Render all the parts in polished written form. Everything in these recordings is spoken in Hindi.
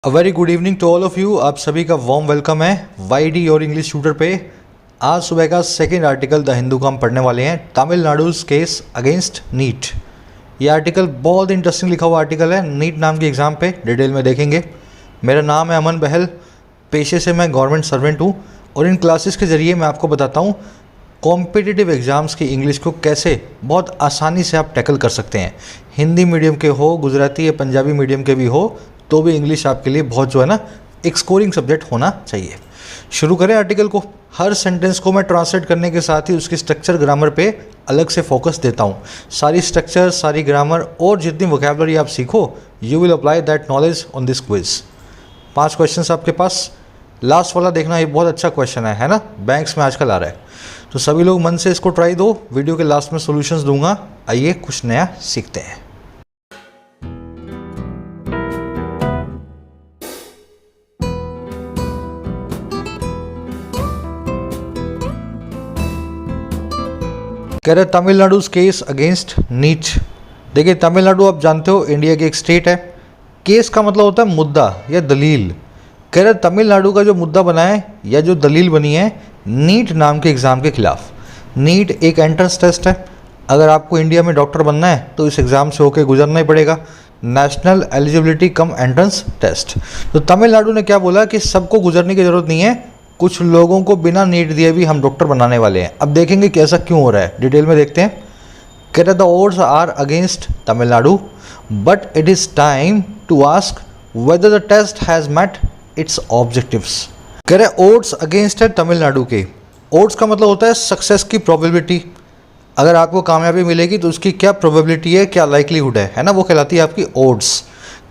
A very good evening to all of you. आप सभी का वार्म वेलकम है वाईडी और इंग्लिश ट्यूटर पे। आज सुबह का सेकेंड आर्टिकल द हिंदू का हम पढ़ने वाले हैं, तमिलनाडुज केस अगेंस्ट नीट। ये आर्टिकल बहुत इंटरेस्टिंग लिखा हुआ आर्टिकल है, नीट नाम के एग्ज़ाम पे डिटेल में देखेंगे। मेरा नाम है अमन बहल, पेशे से मैं गवर्नमेंट सर्वेंट हूँ और इन क्लासेस के ज़रिए मैं आपको बताता हूँ कॉम्पिटिटिव एग्ज़ाम्स की इंग्लिश को कैसे बहुत आसानी से आप टैकल कर सकते हैं। हिंदी मीडियम के हो, गुजराती या पंजाबी मीडियम के भी हो, तो भी इंग्लिश आपके लिए बहुत जो है ना एक स्कोरिंग सब्जेक्ट होना चाहिए। शुरू करें आर्टिकल को। हर सेंटेंस को मैं ट्रांसलेट करने के साथ ही उसकी स्ट्रक्चर ग्रामर पे अलग से फोकस देता हूँ। सारी स्ट्रक्चर, सारी ग्रामर और जितनी वोकैबुलरी आप सीखो, you will apply that knowledge on this quiz. 5 question आपके पास। लास्ट वाला देखना, ये बहुत अच्छा क्वेश्चन है ना, बैंक्स में आजकल आ रहा है, तो सभी लोग मन से इसको ट्राई दो। वीडियो के लास्ट में सॉल्यूशंस दूंगा। आइए कुछ नया सीखते हैं। कह रहे तमिलनाडु केस अगेंस्ट नीट। देखिए तमिलनाडु आप जानते हो इंडिया की एक स्टेट है। केस का मतलब होता है मुद्दा या दलील। कह रहे तमिलनाडु का जो मुद्दा बना है या जो दलील बनी है नीट नाम के एग्ज़ाम के खिलाफ। नीट एक एंट्रेंस टेस्ट है। अगर आपको इंडिया में डॉक्टर बनना है तो इस एग्ज़ाम से होकर गुजरना ही पड़ेगा। National eligibility cum entrance test. तो तमिलनाडु ने क्या बोला कि सबको गुजरने की ज़रूरत नहीं है, कुछ लोगों को बिना नीट दिए भी हम डॉक्टर बनाने वाले हैं। अब देखेंगे कि ऐसा क्यों हो रहा है, डिटेल में देखते हैं। कह रहे the odds are against Tamil Nadu but it is time to ask whether the test has met its objectives. कह रहे ओड्स अगेंस्ट है तमिलनाडु के। ओड्स का मतलब होता है सक्सेस की प्रोबेबिलिटी। अगर आपको कामयाबी मिलेगी तो उसकी क्या प्रोबेबिलिटी है, क्या लाइकलीहुड है ना, वो कहलाती है आपकी ओड्स।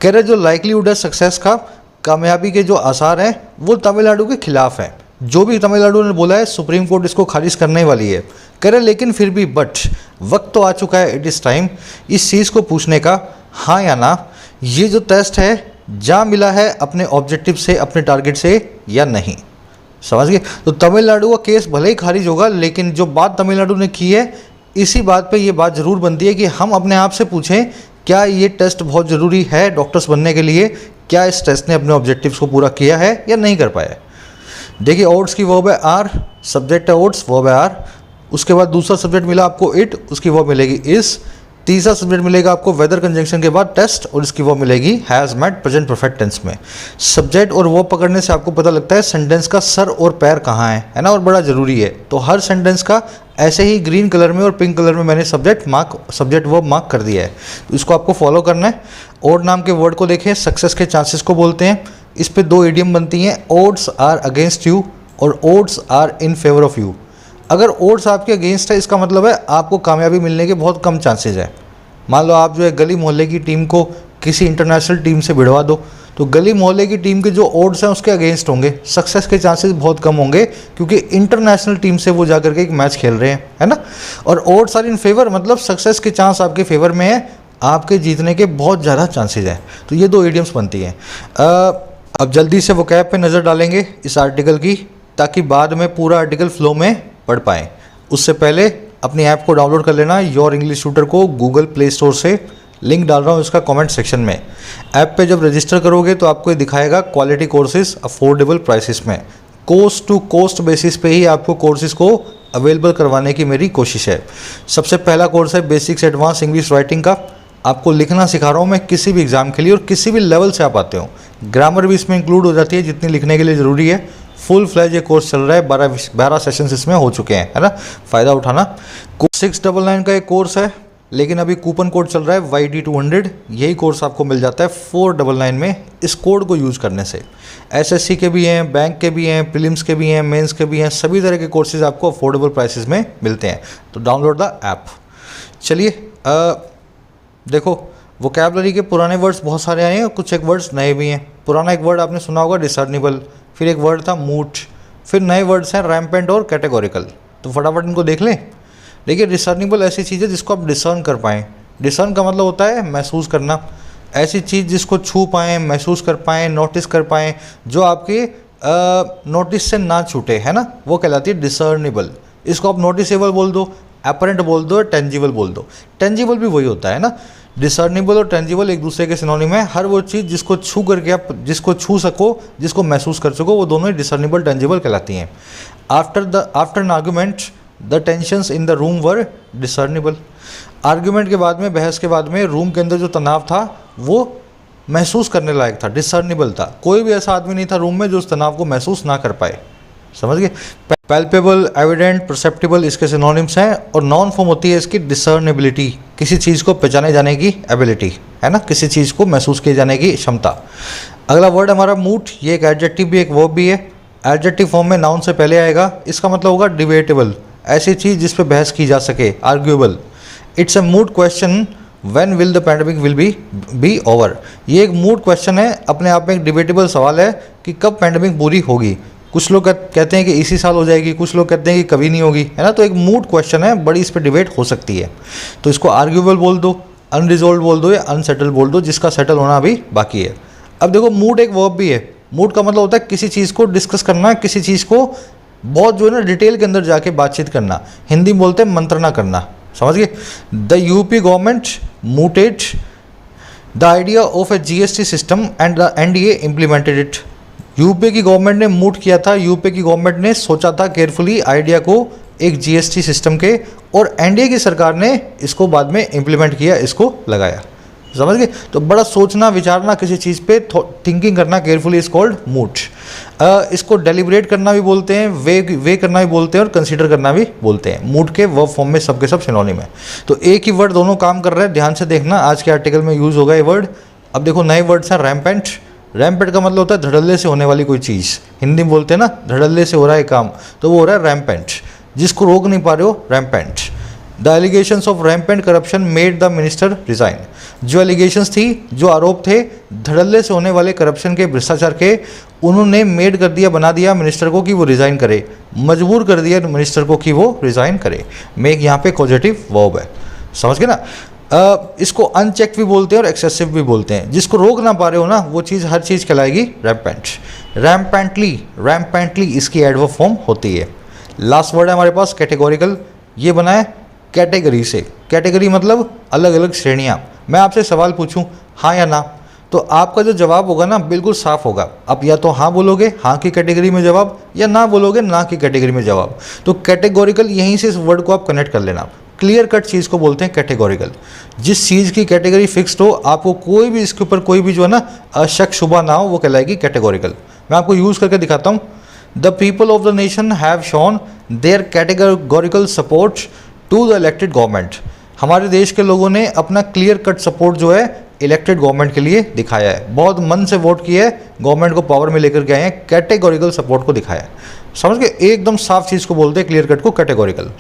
कह रहे जो लाइकलीहुड है सक्सेस का, कामयाबी के जो आसार हैं वो तमिलनाडु के खिलाफ हैं। जो भी तमिलनाडु ने बोला है सुप्रीम कोर्ट इसको खारिज करने वाली है। कह रहे लेकिन फिर भी बट वक्त तो आ चुका है, इट इज़ टाइम इस चीज़ को पूछने का, हाँ या ना, ये जो टेस्ट है जा मिला है अपने ऑब्जेक्टिव से, अपने टारगेट से या नहीं। समझ गए? तो तमिलनाडु का केस भले ही खारिज होगा, लेकिन जो बात तमिलनाडु ने की है इसी बात पे ये बात ज़रूर बनती है कि हम अपने आप से पूछें क्या ये टेस्ट बहुत ज़रूरी है डॉक्टर्स बनने के लिए, क्या इस टेस्ट ने अपने ऑब्जेक्टिव्स को पूरा किया है या नहीं कर पाया। देखिए ओड्स की वर्ब है आर, सब्जेक्ट है ओड्स, वर्ब है आर। उसके बाद दूसरा सब्जेक्ट मिला आपको इट, उसकी वर्ब मिलेगी इज। तीसरा सब्जेक्ट मिलेगा आपको वेदर कंजंक्शन के बाद टेस्ट, और इसकी वर्ब मिलेगी has met present perfect tense में। सब्जेक्ट और वर्ब पकड़ने से आपको पता लगता है सेंटेंस का सर और पैर कहाँ है ना, और बड़ा ज़रूरी है। तो हर सेंटेंस का ऐसे ही ग्रीन कलर में और पिंक कलर में मैंने सब्जेक्ट वर्ब मार्क कर दिया है, तो इसको आपको फॉलो करना है। ओड नाम के वर्ड को देखें, सक्सेस के चांसेस को बोलते हैं। इस पे 2 इडियम बनती हैं, ओड्स आर अगेंस्ट यू और odds are in favour of you. अगर ओड्स आपके अगेंस्ट है इसका मतलब है आपको कामयाबी मिलने के बहुत कम चांसेस है। मान लो आप जो है गली मोहल्ले की टीम को किसी इंटरनेशनल टीम से भिड़वा दो, तो गली मोहल्ले की टीम के जो ओड्स हैं उसके अगेंस्ट होंगे, सक्सेस के चांसेस बहुत कम होंगे क्योंकि इंटरनेशनल टीम से वो जाकर के एक मैच खेल रहे हैं, है ना। और ओड्स आर इन फेवर मतलब सक्सेस के चांस आपके फेवर में है, आपके जीतने के बहुत ज़्यादा चांसेस हैं। तो ये 2 इडियम्स बनती हैं। अब जल्दी से वोकैब पे नज़र डालेंगे इस आर्टिकल की, ताकि बाद में पूरा आर्टिकल फ्लो में पढ़ पाएँ। उससे पहले अपनी ऐप को डाउनलोड कर लेना, योर इंग्लिश ट्यूटर को गूगल प्ले स्टोर से। लिंक डाल रहा हूँ इसका कमेंट सेक्शन में। ऐप पे जब रजिस्टर करोगे तो आपको ये दिखाएगा क्वालिटी कोर्सेज अफोर्डेबल प्राइसेस में। कोस्ट टू कोस्ट बेसिस पे ही आपको कोर्सेज को अवेलेबल करवाने की मेरी कोशिश है। सबसे पहला कोर्स है बेसिक्स एडवांस इंग्लिश राइटिंग का। आपको लिखना सिखा रहा हूँ मैं किसी भी एग्ज़ाम के लिए, और किसी भी लेवल से आप आते हो। ग्रामर भी इसमें इंक्लूड हो जाती है जितनी लिखने के लिए ज़रूरी है। फुल फ्लैज ये कोर्स चल रहा है, 12 सेशंस इसमें हो चुके हैं, है ना, फ़ायदा उठाना। 699 का एक कोर्स है, लेकिन अभी कूपन कोड चल रहा है YD200। यही कोर्स आपको मिल जाता है 499 में इस कोड को यूज़ करने से। SSC के भी हैं, बैंक के भी हैं, प्रीलिम्स के भी हैं, मेंस के भी हैं, सभी तरह के कोर्सेज आपको अफोर्डेबल प्राइसेस में मिलते हैं। तो डाउनलोड द ऐप। चलिए देखो वोकैबुलरी के पुराने वर्ड्स बहुत सारे आए हैं और कुछ एक वर्ड्स नए भी हैं। पुराना एक वर्ड आपने सुना होगा डिसर्निबल, फिर एक वर्ड था मूट, फिर नए वर्ड्स हैं रैम्पेंट और कैटेगोरिकल। तो फटाफट इनको देख लें। देखिए डिसर्निबल ऐसी चीज़ है जिसको आप डिसर्न कर पाएँ। डिसर्न का मतलब होता है महसूस करना, ऐसी चीज़ जिसको छू पाएँ, महसूस कर पाएँ, नोटिस कर पाएँ, जो आपके नोटिस से ना छूटे, है ना, वो कहलाती है डिसर्निबल। इसको आप नोटिसेबल बोल दो, अपरेंट बोल दो, टेंजिबल बोल दो। टेंजिबल भी वही होता है ना, डिसर्निबल और टेंजिबल एक दूसरे के सिनोनिम है। हर वो चीज़ जिसको छू करके आप जिसको छू सको, जिसको महसूस कर सको, वो दोनों ही डिसर्निबल टेंजिबल कहलाती हैं। After N argument the tensions in the room were discernible. Argument के बाद में, बहस के बाद में रूम के अंदर जो तनाव था वो महसूस करने लायक था, डिसर्निबल था। कोई भी ऐसा आदमी नहीं था रूम में जो उस तनाव को महसूस ना कर पाए। समझ गए? पैल्पेबल, एविडेंट, परसेप्टिबल इसके सिनोनिम्स हैं। और नॉन फॉर्म होती है इसकी डिसर्नेबिलिटी, किसी चीज़ को पहचाने जाने की एबिलिटी, है ना, किसी चीज़ को महसूस किए जाने की क्षमता। अगला वर्ड हमारा मूट, ये एक एडजेक्टिव भी एक वर्ब भी है। एडजेक्टिव फॉर्म में नाउन से पहले आएगा। इसका मतलब होगा डिबेटेबल, ऐसी चीज़ जिस पर बहस की जा सके, arguable. It's a moot question when will the pandemic will be over. ये एक मूट क्वेश्चन है, अपने आप में एक डिबेटेबल सवाल है कि कब पैंडेमिक पूरी होगी। कुछ लोग कहते हैं कि इसी साल हो जाएगी, कुछ लोग कहते हैं कि कभी नहीं होगी, है ना। तो एक मूट क्वेश्चन है, बड़ी इस पर डिबेट हो सकती है। तो इसको आर्ग्यूएबल बोल दो, अनरिजोल्व बोल दो या अनसेटल बोल दो, जिसका सेटल होना अभी बाकी है। अब देखो, मूट एक वर्ब भी है। मूट का मतलब होता है किसी चीज़ को डिस्कस करना, किसी चीज़ को बहुत जो है ना डिटेल के अंदर जाके बातचीत करना। हिंदी में बोलते हैं मंत्रणा करना। समझ गए? The UP government mooted the idea of a GST system and the NDA implemented it। UP की गवर्नमेंट ने मूट किया था, यूपी की गवर्नमेंट ने सोचा था केयरफुली आइडिया को एक जीएसटी सिस्टम के, और एनडीए की सरकार ने इसको बाद में इम्प्लीमेंट किया, इसको लगाया। समझ गए? तो बड़ा सोचना, विचारना, किसी चीज़ पे थिंकिंग करना केयरफुली इज कॉल्ड मूट। इसको डेलिब्रेट करना भी बोलते हैं, वे करना भी बोलते हैं, और कंसीडर करना भी बोलते हैं। मूट के वर्ब फॉर्म में सबके सब सिनोनिम है। तो एक ही वर्ड दोनों काम कर रहे हैं, ध्यान से देखना, आज के आर्टिकल में यूज़ होगा ये वर्ड। अब देखो, नए वर्ड्स हैं। रैम्पेंट। रैम्पेंट का मतलब होता है धड़ल्ले से होने वाली कोई चीज़। हिंदी में बोलते हैं ना, धड़ल्ले से हो रहा है काम, तो वो हो रहा है रैम्पेंट। जिसको रोक नहीं पा रहे हो, rampant. The allegations of rampant corruption made the minister resign. जो एलिगेशंस थी, जो आरोप थे धड़ल्ले से होने वाले करप्शन के, भ्रष्टाचार के, उन्होंने मेड कर दिया, बना दिया मिनिस्टर को कि वो रिज़ाइन करे, मजबूर कर दिया मिनिस्टर को कि वो रिज़ाइन करे। मेक यहाँ पे पॉजिटिव वर्ब है। समझ गए ना? इसको अनचेक भी बोलते हैं और एक्सेसिव भी बोलते हैं। जिसको रोक ना पा रहे हो ना, वो चीज़, हर चीज़ कहलाएगी रैम्पेंट। रैम्पेंटली इसकी एडवर्ब फॉर्म होती है। लास्ट वर्ड है हमारे पास कैटेगोरिकल। ये बना है कैटेगरी से। कैटेगरी मतलब अलग अलग श्रेणियाँ। मैं आपसे सवाल पूछूं हाँ या ना, तो आपका जो जवाब होगा ना बिल्कुल साफ होगा। आप या तो हाँ बोलोगे, हाँ की कैटेगरी में जवाब, या ना बोलोगे, ना की कैटेगरी में जवाब। तो कैटेगोरिकल, यहीं से इस वर्ड को आप कनेक्ट कर लेना। क्लियर कट चीज़ को बोलते हैं कैटेगोरिकल। जिस चीज़ की कैटेगरी फिक्स्ड हो, आपको कोई भी इसके ऊपर कोई भी जो है ना शक शुबा ना हो, वो कहलाएगी कैटेगोरिकल। मैं आपको यूज़ करके दिखाता हूँ। The people of the nation have shown their categorical support to the elected government. हमारे देश के लोगों ने अपना क्लियर कट सपोर्ट जो है इलेक्टेड गवर्नमेंट के लिए दिखाया है। बहुत मन से वोट किया है, गवर्नमेंट को पावर में लेकर के आए हैं, कैटेगोरिकल सपोर्ट को दिखाया है। समझ गए? एकदम साफ चीज़ को बोलते हैं क्लियर कट को कैटेगोरिकल।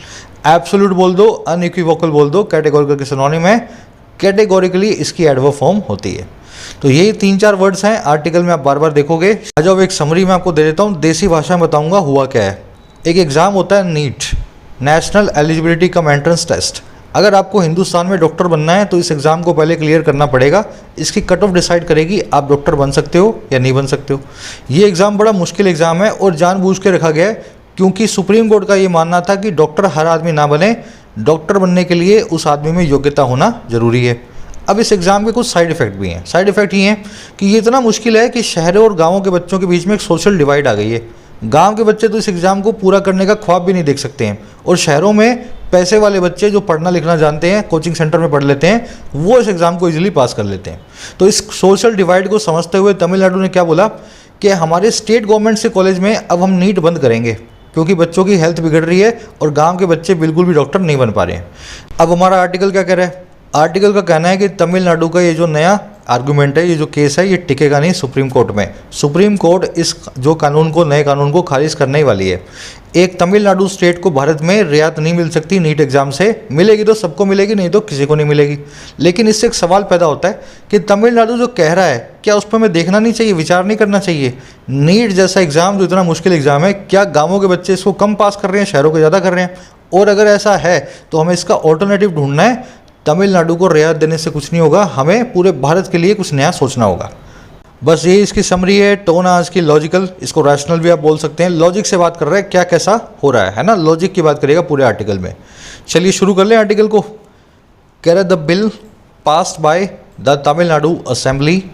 एब्सोल्यूट बोल दो, अनइक्विवोकल बोल दो, कैटेगोरिकल के सिनोनिम है। कैटेगोरिकली इसकी एडवर्ब फॉर्म होती है। तो यही 3-4 वर्ड्स हैं, आर्टिकल में आप बार बार देखोगे। आ जाओ, एक समरी मैं आपको दे देता हूँ, देसी भाषा में बताऊँगा हुआ क्या है। एक एग्ज़ाम होता है NEET, national eligibility cum entrance test. अगर आपको हिंदुस्तान में डॉक्टर बनना है तो इस एग्ज़ाम को पहले क्लियर करना पड़ेगा। इसकी कट ऑफ डिसाइड करेगी आप डॉक्टर बन सकते हो या नहीं बन सकते हो। ये एग्ज़ाम बड़ा मुश्किल एग्ज़ाम है और जानबूझ के रखा गया है, क्योंकि सुप्रीम कोर्ट का ये मानना था कि डॉक्टर हर आदमी ना बने, डॉक्टर बनने के लिए उस आदमी में योग्यता होना ज़रूरी है। अब इस एग्ज़ाम के कुछ साइड इफ़ेक्ट भी हैं। साइड इफ़ेक्ट ये हैं कि ये इतना मुश्किल है कि शहरों और गाँवों के बच्चों के बीच में एक सोशल डिवाइड आ गई है। गांव के बच्चे तो इस एग्ज़ाम को पूरा करने का ख्वाब भी नहीं देख सकते हैं, और शहरों में पैसे वाले बच्चे जो पढ़ना लिखना जानते हैं, कोचिंग सेंटर में पढ़ लेते हैं, वो इस एग्ज़ाम को इजीली पास कर लेते हैं। तो इस सोशल डिवाइड को समझते हुए तमिलनाडु ने क्या बोला कि हमारे स्टेट गवर्नमेंट से कॉलेज में अब हम नीट बंद करेंगे, क्योंकि बच्चों की हेल्थ बिगड़ रही है और गाँव के बच्चे बिल्कुल भी डॉक्टर नहीं बन पा रहे हैं। अब हमारा आर्टिकल क्या कह रहा है? आर्टिकल का कहना है कि तमिलनाडु का ये जो नया आर्गूमेंट है, ये जो केस है, ये टिकेगा नहीं सुप्रीम कोर्ट में। सुप्रीम कोर्ट इस जो कानून को, नए कानून को खारिज करने ही वाली है। एक तमिलनाडु स्टेट को भारत में रियायत नहीं मिल सकती नीट एग्जाम से। मिलेगी तो सबको मिलेगी, नहीं तो किसी को नहीं मिलेगी। लेकिन इससे एक सवाल पैदा होता है कि तमिलनाडु जो कह रहा है, क्या उस पर हमें देखना नहीं चाहिए, विचार नहीं करना चाहिए? नीट जैसा एग्जाम जो इतना मुश्किल एग्जाम है, क्या गाँवों के बच्चे इसको कम पास कर रहे हैं, शहरों के ज़्यादा कर रहे हैं? और अगर ऐसा है तो हमें इसका ऑल्टरनेटिव ढूंढना है। तमिलनाडु को रियायत देने से कुछ नहीं होगा, हमें पूरे भारत के लिए कुछ नया सोचना होगा। बस ये इसकी समरी है। टोन आज की लॉजिकल, इसको रैशनल भी आप बोल सकते हैं। लॉजिक से बात कर रहे हैं क्या कैसा हो रहा है ना, लॉजिक की बात करेगा पूरे आर्टिकल में। चलिए शुरू कर लें आर्टिकल को। कह रहा है the bill passed by the Tamil Nadu Assembly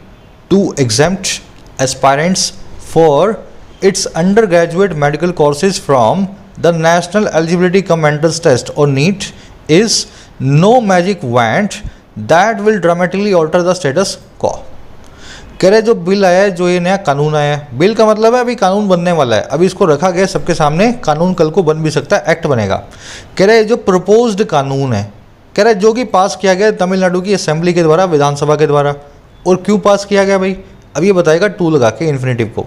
to exempt aspirants for its undergraduate medical courses from the National Eligibility Cum Entrance Test or NEET is no magic wand that will dramatically alter the status quo. कह रहे जो बिल आया है, जो ये नया कानून आया है, बिल का मतलब है अभी कानून बनने वाला है, अभी इसको रखा गया सबके सामने, कानून कल को बन भी सकता है, एक्ट बनेगा। कह रहे जो प्रपोज्ड कानून है, कह रहे जो कि पास किया गया तमिलनाडु की असेंबली के द्वारा, विधानसभा के द्वारा। और क्यों पास किया गया भाई, अब ये बताएगा टू लगा के इन्फिनेटिव को।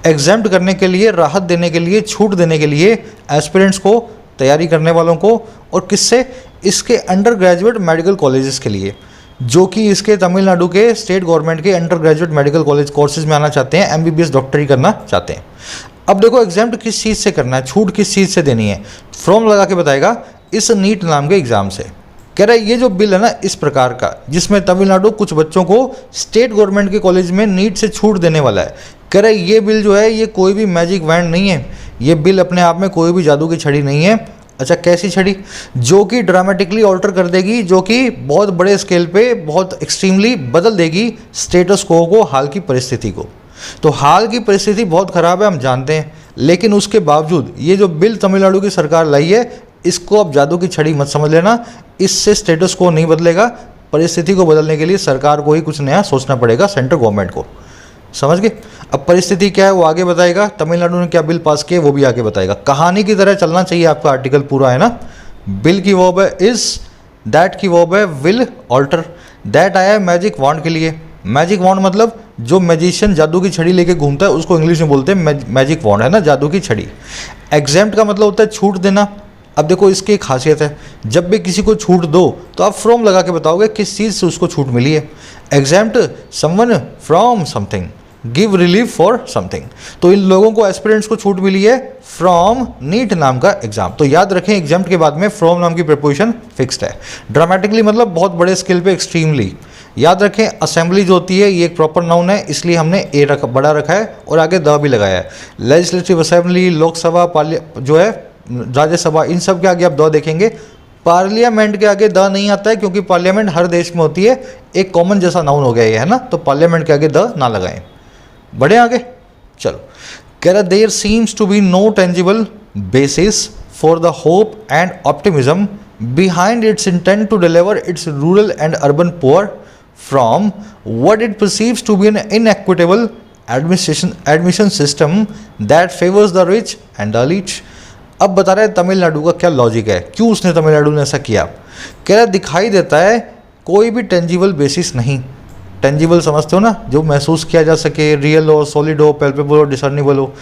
एग्जेम्प्ट करने के लिए, राहत देने के लिए, छूट देने के लिए एस्पिरेंट्स को, तैयारी करने वालों को, और किससे, इसके अंडर ग्रेजुएट मेडिकल कॉलेजेस के लिए, जो कि इसके तमिलनाडु के स्टेट गवर्नमेंट के under graduate medical college courses में आना चाहते हैं, एमबीबीएस डॉक्टरी करना चाहते हैं। अब देखो एग्जाम्प्ट किस चीज़ से करना है, छूट किस चीज़ से देनी है, फ्रॉम लगा के बताएगा इस नीट नाम के एग्ज़ाम से। कह रहा है ये जो बिल है ना इस प्रकार का, जिसमें तमिलनाडु कुछ बच्चों को स्टेट गवर्नमेंट के कॉलेज में नीट से छूट देने वाला है। कह रहा है ये बिल जो है ये कोई भी मैजिक वैंड नहीं है, ये बिल अपने आप में कोई भी जादू की छड़ी नहीं है। अच्छा कैसी छड़ी, जो कि ड्रामेटिकली ऑल्टर कर देगी, जो कि बहुत बड़े स्केल पे बहुत एक्सट्रीमली बदल देगी स्टेटस को, हाल की परिस्थिति को। तो हाल की परिस्थिति बहुत ख़राब है हम जानते हैं, लेकिन उसके बावजूद ये जो बिल तमिलनाडु की सरकार लाई है, इसको अब जादू की छड़ी मत समझ लेना, इससे स्टेटस को नहीं बदलेगा। परिस्थिति को बदलने के लिए सरकार को ही कुछ नया सोचना पड़ेगा, सेंट्रल गवर्नमेंट को, समझ गए। अब परिस्थिति क्या है वो आगे बताएगा, तमिलनाडु ने क्या बिल पास किए वो भी आगे बताएगा। कहानी की तरह चलना चाहिए आपका आर्टिकल पूरा, है ना। बिल की वर्ब है इज, दैट की वर्ब है विल ऑल्टर, दैट आया है मैजिक वॉन्ड के लिए। मैजिक वॉन्ड मतलब जो मैजिशियन जादू की छड़ी लेके घूमता है उसको इंग्लिश में बोलते हैं मैजिक वॉन्ड, है ना, जादू की छड़ी। एग्जेम्प्ट का मतलब होता है छूट देना। अब देखो इसकी एक खासियत है, जब भी किसी को छूट दो तो आप फ्रॉम लगा के बताओगे किस चीज़ से उसको छूट मिली है। Exempt someone from something, give relief for something. तो इन लोगों को एस्पिरेंट्स को छूट मिली है फ्रॉम नीट नाम का एग्जाम। तो याद रखें एग्जाम के बाद में फ्रॉम नाम की प्रीपोजिशन फिक्स्ड है। ड्रामेटिकली मतलब बहुत बड़े स्केल पे, एक्सट्रीमली। याद रखें असेंबली जो होती है ये एक प्रॉपर नाउन है, इसलिए हमने ए बड़ा रखा है और आगे द भी लगाया है। लेजिस्लेटिव असेंबली, लोकसभा, जो है राज्यसभा, इन सब के आगे आप द देखेंगे। पार्लियामेंट के आगे द नहीं आता है क्योंकि पार्लियामेंट हर देश में होती है, एक कॉमन जैसा नाउन हो गया ये, है ना। तो पार्लियामेंट के आगे द ना लगाएं। बढ़े आगे, चलो। कह रहा there seems to be no tangible basis for the hope and optimism behind its intent to deliver its rural and urban poor from what it perceives to be an inequitable admission system that favours the rich and the elite. अब बता रहे हैं तमिलनाडु का क्या लॉजिक है, क्यों उसने तमिलनाडु ने ऐसा किया। कह रहा दिखाई देता है कोई भी टेंजिबल बेसिस नहीं। टेंजिबल समझते हो ना, जो महसूस किया जा सके, रियल हो, सॉलिड हो, पैल्पेबल हो, डिसर्निबल हो।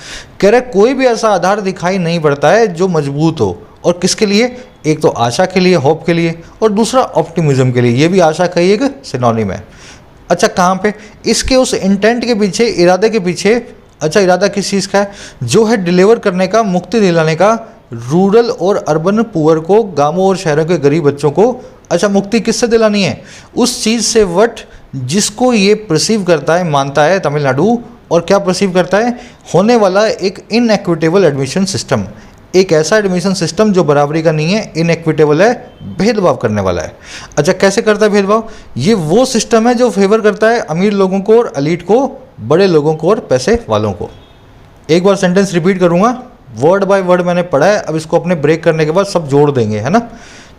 कह रहे कोई भी ऐसा आधार दिखाई नहीं पड़ता है जो मजबूत हो। और किसके लिए, एक तो आशा के लिए, होप के लिए, और दूसरा ऑप्टिमिज्म के लिए। ये भी आशा का ही एक सिनोनिम है। अच्छा कहाँ पे, इसके उस इंटेंट के पीछे, इरादे के पीछे। अच्छा इरादा किस चीज़ का है, जो है डिलीवर करने का, मुक्ति दिलाने का, रूरल और अर्बन पुअर को, गांवों और शहरों के गरीब बच्चों को। अच्छा मुक्ति किससे दिलानी है, उस चीज़ से वट जिसको ये परसीव करता है, मानता है तमिलनाडु। और क्या परसीव करता है, होने वाला एक इनएक्विटेबल एडमिशन सिस्टम, एक ऐसा एडमिशन सिस्टम जो बराबरी का नहीं है, इनएक्विटेबल है, भेदभाव करने वाला है। अच्छा कैसे करता है भेदभाव, ये वो सिस्टम है जो फेवर करता है अमीर लोगों को और एलीट को, बड़े लोगों को और पैसे वालों को। एक बार सेंटेंस रिपीट करूंगा, वर्ड बाय वर्ड मैंने पढ़ा है, अब इसको अपने ब्रेक करने के बाद सब जोड़ देंगे, है ना।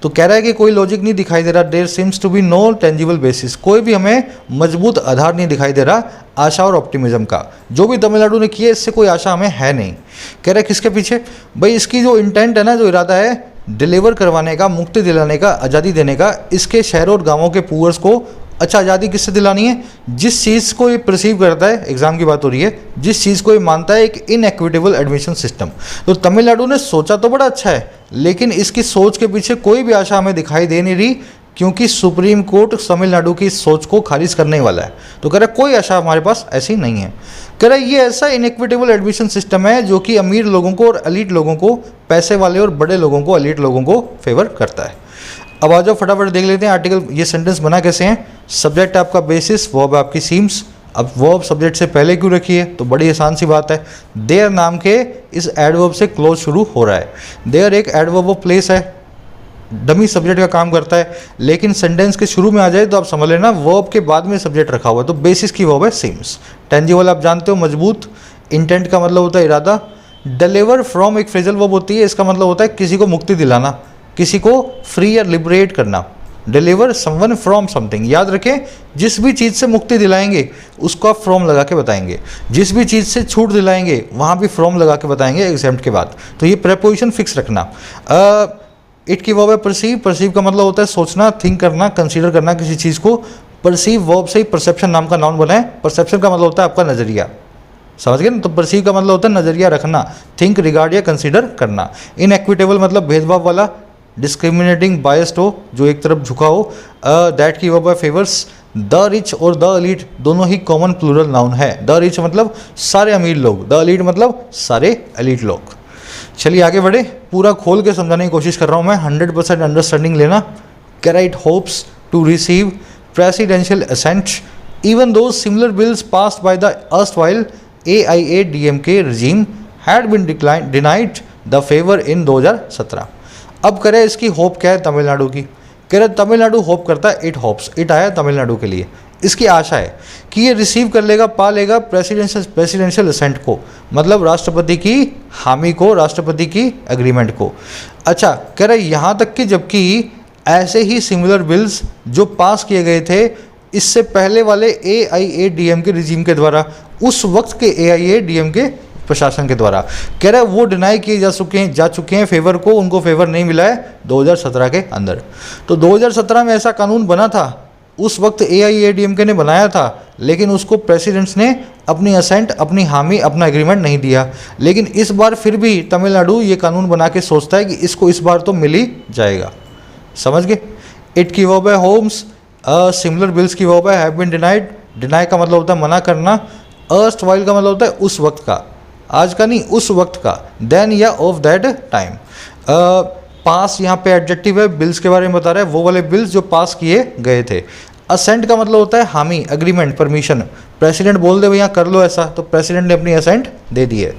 तो कह रहा है कि कोई लॉजिक नहीं दिखाई दे रहा, there seems to be no tangible basis, कोई भी हमें मजबूत आधार नहीं दिखाई दे रहा आशा और ऑप्टिमिज्म का। जो भी तमिलनाडु ने किया इससे कोई आशा हमें है नहीं। कह रहा है किसके पीछे, भाई इसकी जो इंटेंट है ना, जो इरादा है डिलीवर करवाने का, मुक्ति दिलाने का, आज़ादी देने का, इसके शहरों और गाँवों के पुअर्स को। अच्छा आज़ादी किससे दिलानी है, जिस चीज़ को ये परसीव करता है, एग्जाम की बात हो रही है, जिस चीज़ को ये मानता है एक इनएक्विटेबल एडमिशन सिस्टम। तो तमिलनाडु ने सोचा तो बड़ा अच्छा है, लेकिन इसकी सोच के पीछे कोई भी आशा हमें दिखाई दे नहीं रही, क्योंकि सुप्रीम कोर्ट तमिलनाडु की सोच को खारिज करने वाला है। तो कह रहा है कोई आशा हमारे पास ऐसी नहीं है। कह रहा है ये ऐसा इनइक्विटेबल एडमिशन सिस्टम है जो कि अमीर लोगों को और एलीट लोगों को, पैसे वाले और बड़े लोगों को, एलीट लोगों को फेवर करता है। अब आ जाओ फटाफट देख लेते हैं आर्टिकल, ये सेंटेंस बना कैसे हैं। सब्जेक्ट आपका बेसिस, वर्ब आपकी सीम्स। अब वर्ब सब्जेक्ट से पहले क्यों रखी है, तो बड़ी आसान सी बात है, देयर नाम के इस एडवर्ब से क्लोज शुरू हो रहा है। देयर एक एडवर्ब ऑफ प्लेस है, डमी सब्जेक्ट का काम करता है, लेकिन सेंटेंस के शुरू में आ जाए तो आप समझ लेना वर्ब के बाद में सब्जेक्ट रखा हुआ है, तो बेसिस की वर्ब है सीम्स। टेंजिबल आप जानते हो मजबूत, इंटेंट का मतलब होता है इरादा, डिलीवर फ्रॉम एक फ्रेजल वर्ब होती है, इसका मतलब होता है किसी को मुक्ति दिलाना, किसी को फ्री या लिबरेट करना। डिलीवर समवन फ्रॉम समथिंग, याद रखें जिस भी चीज़ से मुक्ति दिलाएंगे उसको आप फ्रॉम लगा के बताएंगे, जिस भी चीज़ से छूट दिलाएंगे वहाँ भी फ्रॉम लगा के बताएंगे एग्जेम्प्ट के बाद, तो ये प्रेपोजिशन फिक्स रखना। इट की वर्ब है परसीव, परसीव का मतलब होता है सोचना, थिंक करना, कंसीडर करना किसी चीज़ को। परसीव वर्ब से ही परसेप्शन नाम का नाउन बना है, परसेप्शन का मतलब होता है आपका नज़रिया, समझ गए ना, तो परसीव का मतलब होता है नज़रिया रखना, थिंक, रिगार्ड या कंसीडर करना। इनएक्विटेबल मतलब भेदभाव वाला, डिस्क्रिमिनेटिंग, बायस्ड हो, जो एक तरफ झुका हो। दैट की वर्ब है फेवर्स। द रिच और द एलीट दोनों ही कॉमन प्लूरल नाउन है। द रिच मतलब सारे अमीर लोग, द एलीट मतलब सारे एलीट लोग। चलिए आगे बढ़े, पूरा खोल के समझाने की कोशिश कर रहा हूँ मैं, 100% अंडरस्टैंडिंग लेना। कैराइट hopes to receive presidential assent even though similar bills passed by the erstwhile AIADMK regime had been denied the favor in 2017। अब करें इसकी होप क्या है तमिलनाडु की, कह रहे तमिलनाडु होप करता है, इट होप्स, इट आया तमिलनाडु के लिए, इसकी आशा है कि ये रिसीव कर लेगा, पा लेगा प्रेसिडेंशियल असेंट को, मतलब राष्ट्रपति की हामी को, राष्ट्रपति की एग्रीमेंट को। अच्छा कह रहे यहाँ तक कि जबकि ऐसे ही सिमिलर बिल्स जो पास किए गए थे इससे पहले वाले AIADMK रिजीम के द्वारा, उस वक्त के AIADMK प्रशासन के द्वारा, कह रहा है वो डिनाई किए जा चुके हैं फेवर को, उनको फेवर नहीं मिला है 2017 के अंदर। तो 2017 में ऐसा कानून बना था, उस वक्त AIADMK ने बनाया था, लेकिन उसको प्रेसिडेंट्स ने अपनी असेंट, अपनी हामी, अपना एग्रीमेंट नहीं दिया। लेकिन इस बार फिर भी तमिलनाडु ये कानून बना के सोचता है कि इसको इस बार तो मिल ही जाएगा, समझ गए। इट की वर्ब है होम्स, सिमिलर बिल्स की वर्ब है हैव बीन डिनाइड, डिनाई का मतलब होता है मना करना, erstwhile का मतलब होता है उस वक्त का, आज का नहीं उस वक्त का, देन या ऑफ दैट टाइम। पास यहाँ पे एडजेक्टिव है, बिल्स के बारे में बता रहा है, वो वाले बिल्स जो पास किए गए थे। असेंट का मतलब होता है हामी, एग्रीमेंट, परमिशन, प्रेसिडेंट बोल दे भैया कर लो ऐसा, तो प्रेसिडेंट ने अपनी असेंट दे दी है।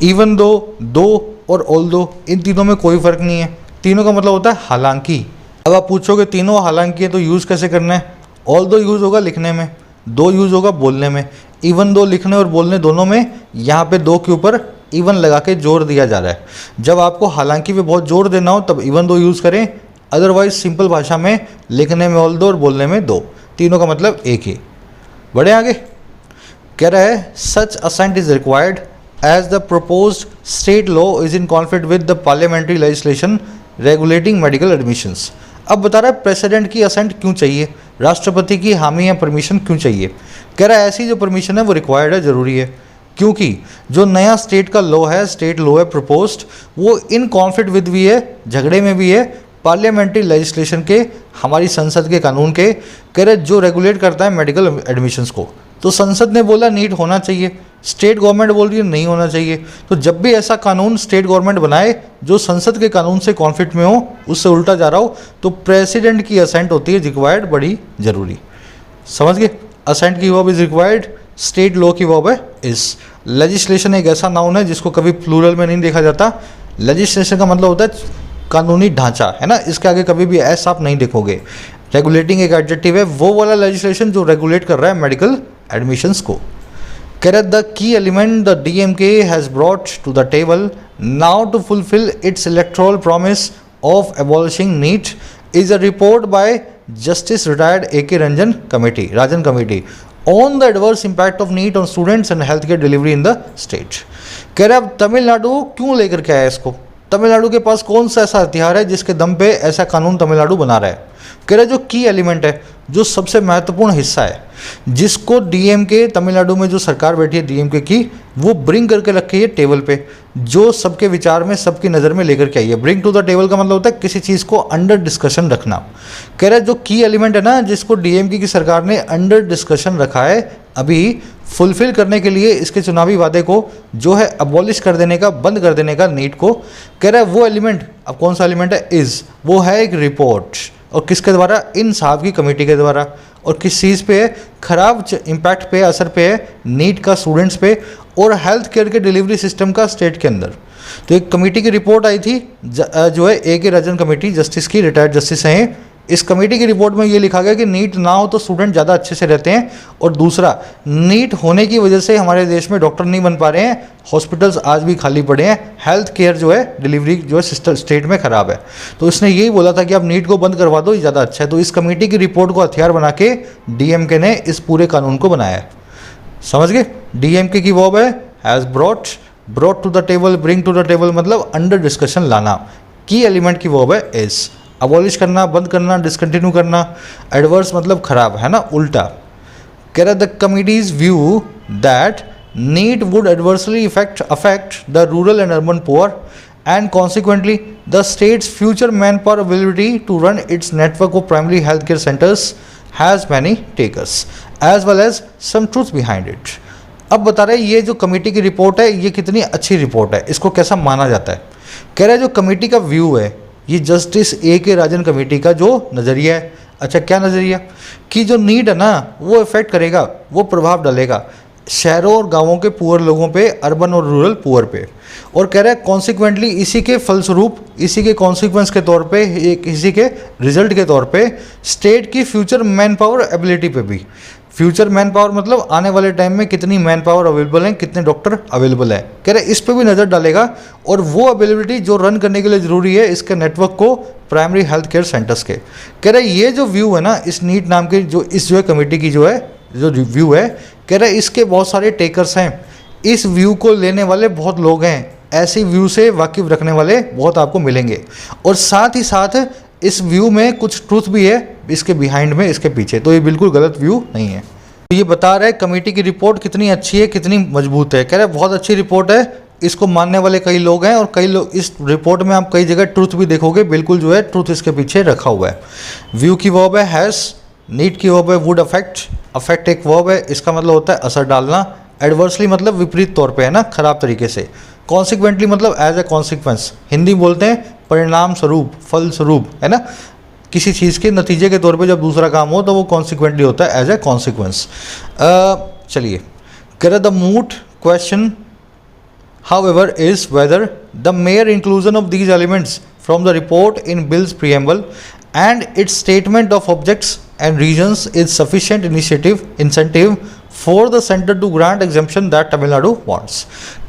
इवन दो और ऑल दो, इन तीनों में कोई फर्क नहीं है, तीनों का मतलब होता है हालांकि। अब आप पूछोगे तीनों हालांकि है तो यूज़ कैसे करना है, ऑल दो यूज़ होगा लिखने में, दो यूज़ होगा बोलने में, इवन दो लिखने और बोलने दोनों में, यहाँ पे दो के ऊपर इवन लगा के जोर दिया जा रहा है। जब आपको हालांकि पे बहुत जोर देना हो तब इवन दो यूज़ करें, अदरवाइज सिंपल भाषा में लिखने में ऑल दो और बोलने में दो, तीनों का मतलब एक ही। बढ़े आगे, कह रहा है such assent is required as the proposed state law is in conflict with the parliamentary legislation regulating medical admissions. अब बता रहा है प्रेसिडेंट की असेंट क्यों चाहिए, राष्ट्रपति की हामी या परमिशन क्यों चाहिए। कह रहा है ऐसी जो परमिशन है वो रिक्वायर्ड है, ज़रूरी है, क्योंकि जो नया स्टेट का लॉ है, स्टेट लॉ है प्रपोज्ड, वो इन कॉन्फ्लिक्ट विद भी है, झगड़े में भी है पार्लियामेंट्री लेजिस्लेशन के, हमारी संसद के कानून के। कह रहे जो रेगुलेट करता है मेडिकल एडमिशन्स को, तो संसद ने बोला नीट होना चाहिए, स्टेट गवर्नमेंट बोल रही है नहीं होना चाहिए। तो जब भी ऐसा कानून स्टेट गवर्नमेंट बनाए जो संसद के कानून से कॉन्फ्लिक्ट में हो, उससे उल्टा जा रहा हो, तो प्रेसिडेंट की असेंट होती है रिक्वायर्ड, बड़ी जरूरी, समझ गए। असेंट की verb is required, state law की वर्ब है इज। लेजिस्लेशन एक ऐसा नाउन है जिसको कभी प्लूरल में नहीं देखा जाता। लेजिस्लेशन का मतलब होता है कानूनी ढांचा, है ना, इसके आगे कभी भी ऐसा आप नहीं देखोगे। रेगुलेटिंग एक एडजेक्टिव है, वो वाला लेजिस्लेशन जो रेगुलेट कर रहा है मेडिकल एडमिशंस को। कह रहा the key element the DMK has brought to the table now to fulfil its electoral promise of abolishing NEET is a report by justice retired AK Rajan committee on the adverse impact of NEET on students and health care delivery in the state. कह रहे अब तमिलनाडु क्यों लेकर के आया इसको, तमिलनाडु के पास कौन सा ऐसा हथियार है जिसके दम पे ऐसा कानून तमिलनाडु बना रहा है। कह रहे जो की एलिमेंट है, जो सबसे महत्वपूर्ण हिस्सा है, जिसको DMK तमिलनाडु में जो सरकार बैठी है DMK की, वो ब्रिंग करके रखी है टेबल पे, जो सबके विचार में, सबकी नज़र में लेकर के आई है। ब्रिंग टू द टेबल का मतलब होता है किसी चीज़ को अंडर डिस्कशन रखना। कह रहे जो की एलिमेंट है ना, जिसको DMK की सरकार ने अंडर डिस्कशन रखा है अभी फुलफिल करने के लिए, इसके चुनावी वादे को जो है अबॉलिश कर देने का, बंद कर देने का नीट को, कह रहा है वो एलिमेंट, अब कौन सा एलिमेंट है, इज़, वो है एक रिपोर्ट। और किसके द्वारा, इन साहब की कमेटी के द्वारा। और किस चीज़ पे है, खराब इम्पैक्ट पे, असर पे है नीट का स्टूडेंट्स पे और हेल्थ केयर के डिलीवरी सिस्टम का स्टेट के अंदर। तो एक कमेटी की रिपोर्ट आई थी जो है A.K. राजन कमेटी, जस्टिस की, रिटायर्ड जस्टिस हैं। इस कमेटी की रिपोर्ट में ये लिखा गया कि नीट ना हो तो स्टूडेंट ज़्यादा अच्छे से रहते हैं, और दूसरा, नीट होने की वजह से हमारे देश में डॉक्टर नहीं बन पा रहे हैं, हॉस्पिटल्स आज भी खाली पड़े हैं, हेल्थ केयर जो है, डिलीवरी जो है सिस्टम स्टेट में ख़राब है। तो इसने यही बोला था कि आप नीट को बंद करवा दो, ये ज़्यादा अच्छा है। तो इस कमेटी की रिपोर्ट को हथियार बना के DMK ने इस पूरे कानून को बनाया है। समझ गए? DMK की वर्ब है has brought to the table, bring to the table मतलब अंडर डिस्कशन लाना। की एलिमेंट की वर्ब है इज। अबॉलिश करना, बंद करना, डिसकंटिन्यू करना। एडवर्स मतलब खराब, है ना, उल्टा। कह रहा the committee's view that NEET would adversely affect the rural and urban poor and consequently the state's future manpower ability to run its network of primary healthcare centers has many takers as well as some truth behind it। अब बता रहे ये जो कमेटी की रिपोर्ट है ये कितनी अच्छी रिपोर्ट है, इसको कैसा माना जाता है। कह रहा है जो कमेटी का व्यू है, ये जस्टिस A.K. राजन कमेटी का जो नज़रिया है। अच्छा, क्या नज़रिया? कि जो नीट है ना वो इफेक्ट करेगा, वो प्रभाव डालेगा शहरों और गांवों के पुअर लोगों पे, अर्बन और रूरल पुअर पे। और कह रहा है कॉन्सिक्वेंटली इसी के फलस्वरूप, इसी के कॉन्सिक्वेंस के तौर पे, इसी के रिजल्ट के तौर पे स्टेट की फ्यूचर मैन पावर एबिलिटी पे भी। फ्यूचर मैन पावर मतलब आने वाले टाइम में कितनी मैन पावर अवेलेबल है, कितने डॉक्टर अवेलेबल है। कह रहे इस पे भी नज़र डालेगा, और वो अवेलेबिलिटी जो रन करने के लिए ज़रूरी है इसके नेटवर्क को, प्राइमरी हेल्थ केयर सेंटर्स के। कह रहे ये जो व्यू है ना इस नीट नाम के जो इस जो है कमेटी की जो है जो व्यू है, कह रहे इसके बहुत सारे टेकर्स हैं, इस व्यू को लेने वाले बहुत लोग हैं, ऐसी व्यू से वाकिफ रखने वाले बहुत आपको मिलेंगे। और साथ ही साथ इस व्यू में कुछ ट्रूथ भी है इसके बिहाइंड में, इसके पीछे। तो ये बिल्कुल गलत व्यू नहीं है। तो ये बता रहा है कमेटी की रिपोर्ट कितनी अच्छी है, कितनी मजबूत है। कह रहे बहुत अच्छी रिपोर्ट है, इसको मानने वाले कई लोग हैं, और कई लोग इस रिपोर्ट में आप कई जगह ट्रूथ भी देखोगे, बिल्कुल जो है ट्रूथ इसके पीछे रखा हुआ है। व्यू की वर्ब है हैज़, नीट की वर्ब है वुड अफेक्ट एक वर्ब है, इसका मतलब होता है असर डालना। एडवर्सली मतलब विपरीत तौर पे, है ना, खराब तरीके से। कॉन्सिक्वेंटली मतलब एज ए कॉन्सिक्वेंस, हिंदी बोलते हैं परिणाम स्वरूप, फल स्वरूप, है ना, किसी चीज़ के नतीजे के तौर पे जब दूसरा काम हो तो वो कॉन्सिक्वेंटली होता है, एज ए कॉन्सिक्वेंस। चलिए, कह the moot question however is whether the mere inclusion of these elements from the report in bill's preamble and its statement of objects and reasons is sufficient incentive for the center to grant exemption that Tamil Nadu wants।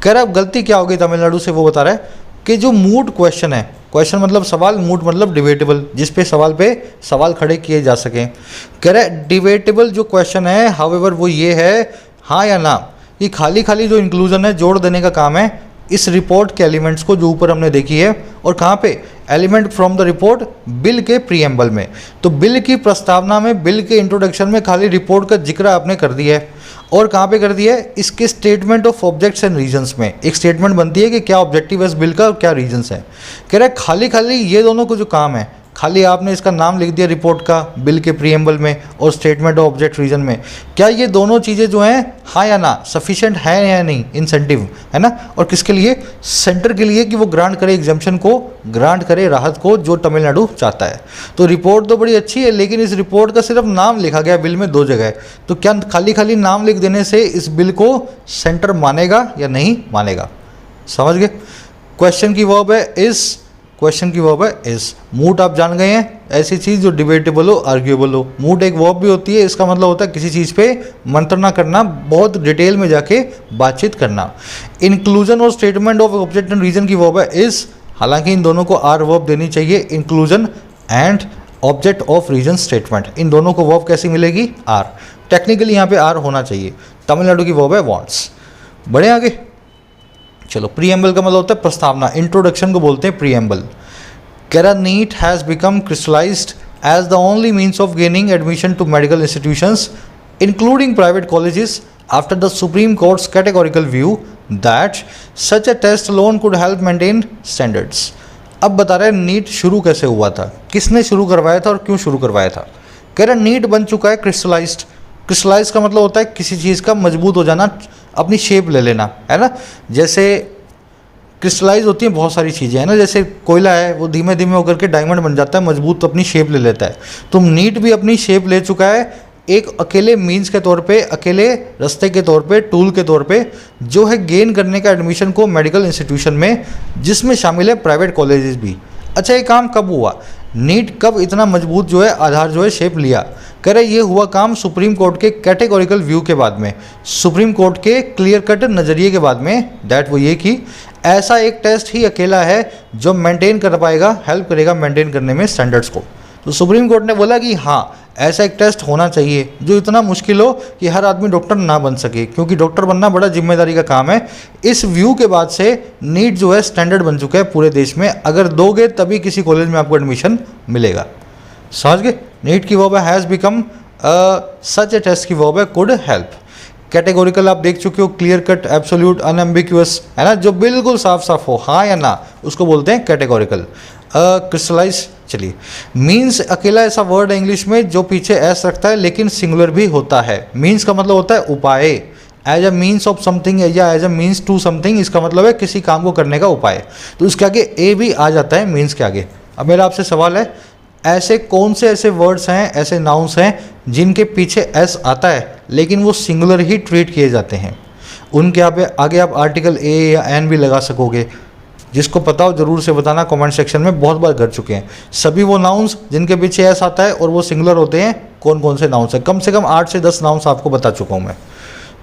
कह रहा है अब गलती क्या होगी तमिलनाडु से, वो बता रहा है कि जो मूट क्वेश्चन है, क्वेश्चन मतलब सवाल, मूट मतलब डिबेटेबल, जिस पे सवाल खड़े किए जा सकें। कह रहा है डिबेटेबल जो क्वेश्चन है हाउएवर वो ये है हाँ या ना, ये खाली जो इंक्लूजन है, जोड़ देने का काम है इस रिपोर्ट के एलिमेंट्स को जो ऊपर हमने देखी है। और कहाँ पे? Element from the report, bill के प्रीएम्बल में। तो बिल की प्रस्तावना में, बिल के इंट्रोडक्शन में खाली रिपोर्ट का जिक्र आपने कर दिया है। और कहाँ पे कर दिया है? इसके statement of objects and reasons में एक स्टेटमेंट बनती है कि क्या ऑब्जेक्टिव है इस बिल का और क्या रीजंस है। कह रहा है खाली ये दोनों को जो काम है, खाली आपने इसका नाम लिख दिया रिपोर्ट का, बिल के प्रीएम्बल में और स्टेटमेंट ऑफ ऑब्जेक्ट रीजन में, क्या ये दोनों चीज़ें जो हैं हाँ या ना सफिशिएंट है या नहीं, इंसेंटिव है ना। और किसके लिए? सेंटर के लिए, कि वो ग्रांट करे एग्जम्पशन को, ग्रांट करे राहत को जो तमिलनाडु चाहता है। तो रिपोर्ट तो बड़ी अच्छी है, लेकिन इस रिपोर्ट का सिर्फ नाम लिखा गया बिल में 2 जगह। तो क्या खाली नाम लिख देने से इस बिल को सेंटर मानेगा या नहीं मानेगा? समझ गए? क्वेश्चन की वर्ब है इज, क्वेश्चन की वर्ब है इज। मूट आप जान गए हैं, ऐसी चीज़ जो डिबेटेबल हो, आर्ग्यूएबल हो। मूट एक वर्ब भी होती है, इसका मतलब होता है किसी चीज़ पे मंत्रणा करना, बहुत डिटेल में जाके बातचीत करना। इंक्लूजन और statement of object and reason की वर्ब है इज, हालांकि इन दोनों को आर वर्ब देनी चाहिए, inclusion and object of reason statement, इन दोनों को वर्ब कैसी मिलेगी? आर। टेक्निकली यहाँ पे आर होना चाहिए। तमिलनाडु की वर्ब है वांट्स। बढ़े आगे, चलो। प्रीएम्बल का मतलब होता है प्रस्तावना, इंट्रोडक्शन को बोलते हैं प्रीएम्बल। कह रहा NEET has become crystallised as the only means of gaining admission to medical institutions including private colleges after the supreme court's categorical view that such a test alone could help maintain standards. अब बता रहे हैं नीट शुरू कैसे हुआ था, किसने शुरू करवाया था और क्यों शुरू करवाया था। कह रहा नीट बन चुका है क्रिस्टलाइज्ड। क्रिस्टलाइज का मतलब होता है किसी चीज़ का मजबूत हो जाना, अपनी शेप ले लेना, है ना। जैसे क्रिस्टलाइज होती हैं बहुत सारी चीज़ें, है ना, जैसे कोयला है वो धीमे धीमे होकर के डायमंड बन जाता है, मजबूत अपनी शेप ले लेता है। तो नीट भी अपनी शेप ले चुका है, एक अकेले मीन्स के तौर पे, अकेले रास्ते के तौर पे, टूल के तौर पे जो है गेन करने का एडमिशन को मेडिकल इंस्टीट्यूशन में, जिसमें शामिल है प्राइवेट कॉलेजेस भी। अच्छा, ये काम कब हुआ? नीट कब इतना मजबूत जो है आधार जो है शेप लिया? कह रहे ये हुआ काम सुप्रीम कोर्ट के कैटेगोरिकल व्यू के बाद में, सुप्रीम कोर्ट के क्लियर कट नज़रिए के बाद में। दैट वो ये कि ऐसा एक टेस्ट ही अकेला है जो मेंटेन कर पाएगा, हेल्प करेगा मेंटेन करने में स्टैंडर्ड्स को। तो सुप्रीम कोर्ट ने बोला कि हाँ, ऐसा एक टेस्ट होना चाहिए जो इतना मुश्किल हो कि हर आदमी डॉक्टर ना बन सके, क्योंकि डॉक्टर बनना बड़ा जिम्मेदारी का काम है। इस व्यू के बाद से नीट जो है स्टैंडर्ड बन चुका है पूरे देश में। अगर दोगे तभी किसी कॉलेज में आपको एडमिशन मिलेगा। समझ गए? नीट की verb has become such a test की वर्ब है कुड हेल्प। कैटेगोरिकल आप देख चुके हो, क्लियर कट, एब्सोल्यूट, अनएम्बिग्यूअस, है ना, जो बिल्कुल साफ साफ हो, हाँ या ना, उसको बोलते हैं कैटेगोरिकल। क्रिस्टलाइज, चलिए, मीन्स अकेला ऐसा वर्ड है इंग्लिश में जो पीछे एस रखता है लेकिन सिंगुलर भी होता है। मीन्स का मतलब होता है उपाय, as a means of something या as a means to something, इसका मतलब है किसी काम को करने का उपाय। तो इसके आगे ए भी आ जाता है मीन्स के आगे। अब मेरा आपसे सवाल है, ऐसे कौन से ऐसे वर्ड्स हैं, ऐसे नाउन्स हैं जिनके पीछे एस आता है लेकिन वो सिंगुलर ही ट्रीट किए जाते हैं? उनके आगे आप आर्टिकल ए या एन भी लगा सकोगे। जिसको पता हो जरूर से बताना, कमेंट सेक्शन में, बहुत बार कर चुके हैं। सभी वो नाउन्स जिनके पीछे एस आता है और वो सिंगुलर होते हैं, कौन कौन से नाउन्स हैं? कम से कम 8 से 10 नाउन्स आपको बता चुका हूँ मैं।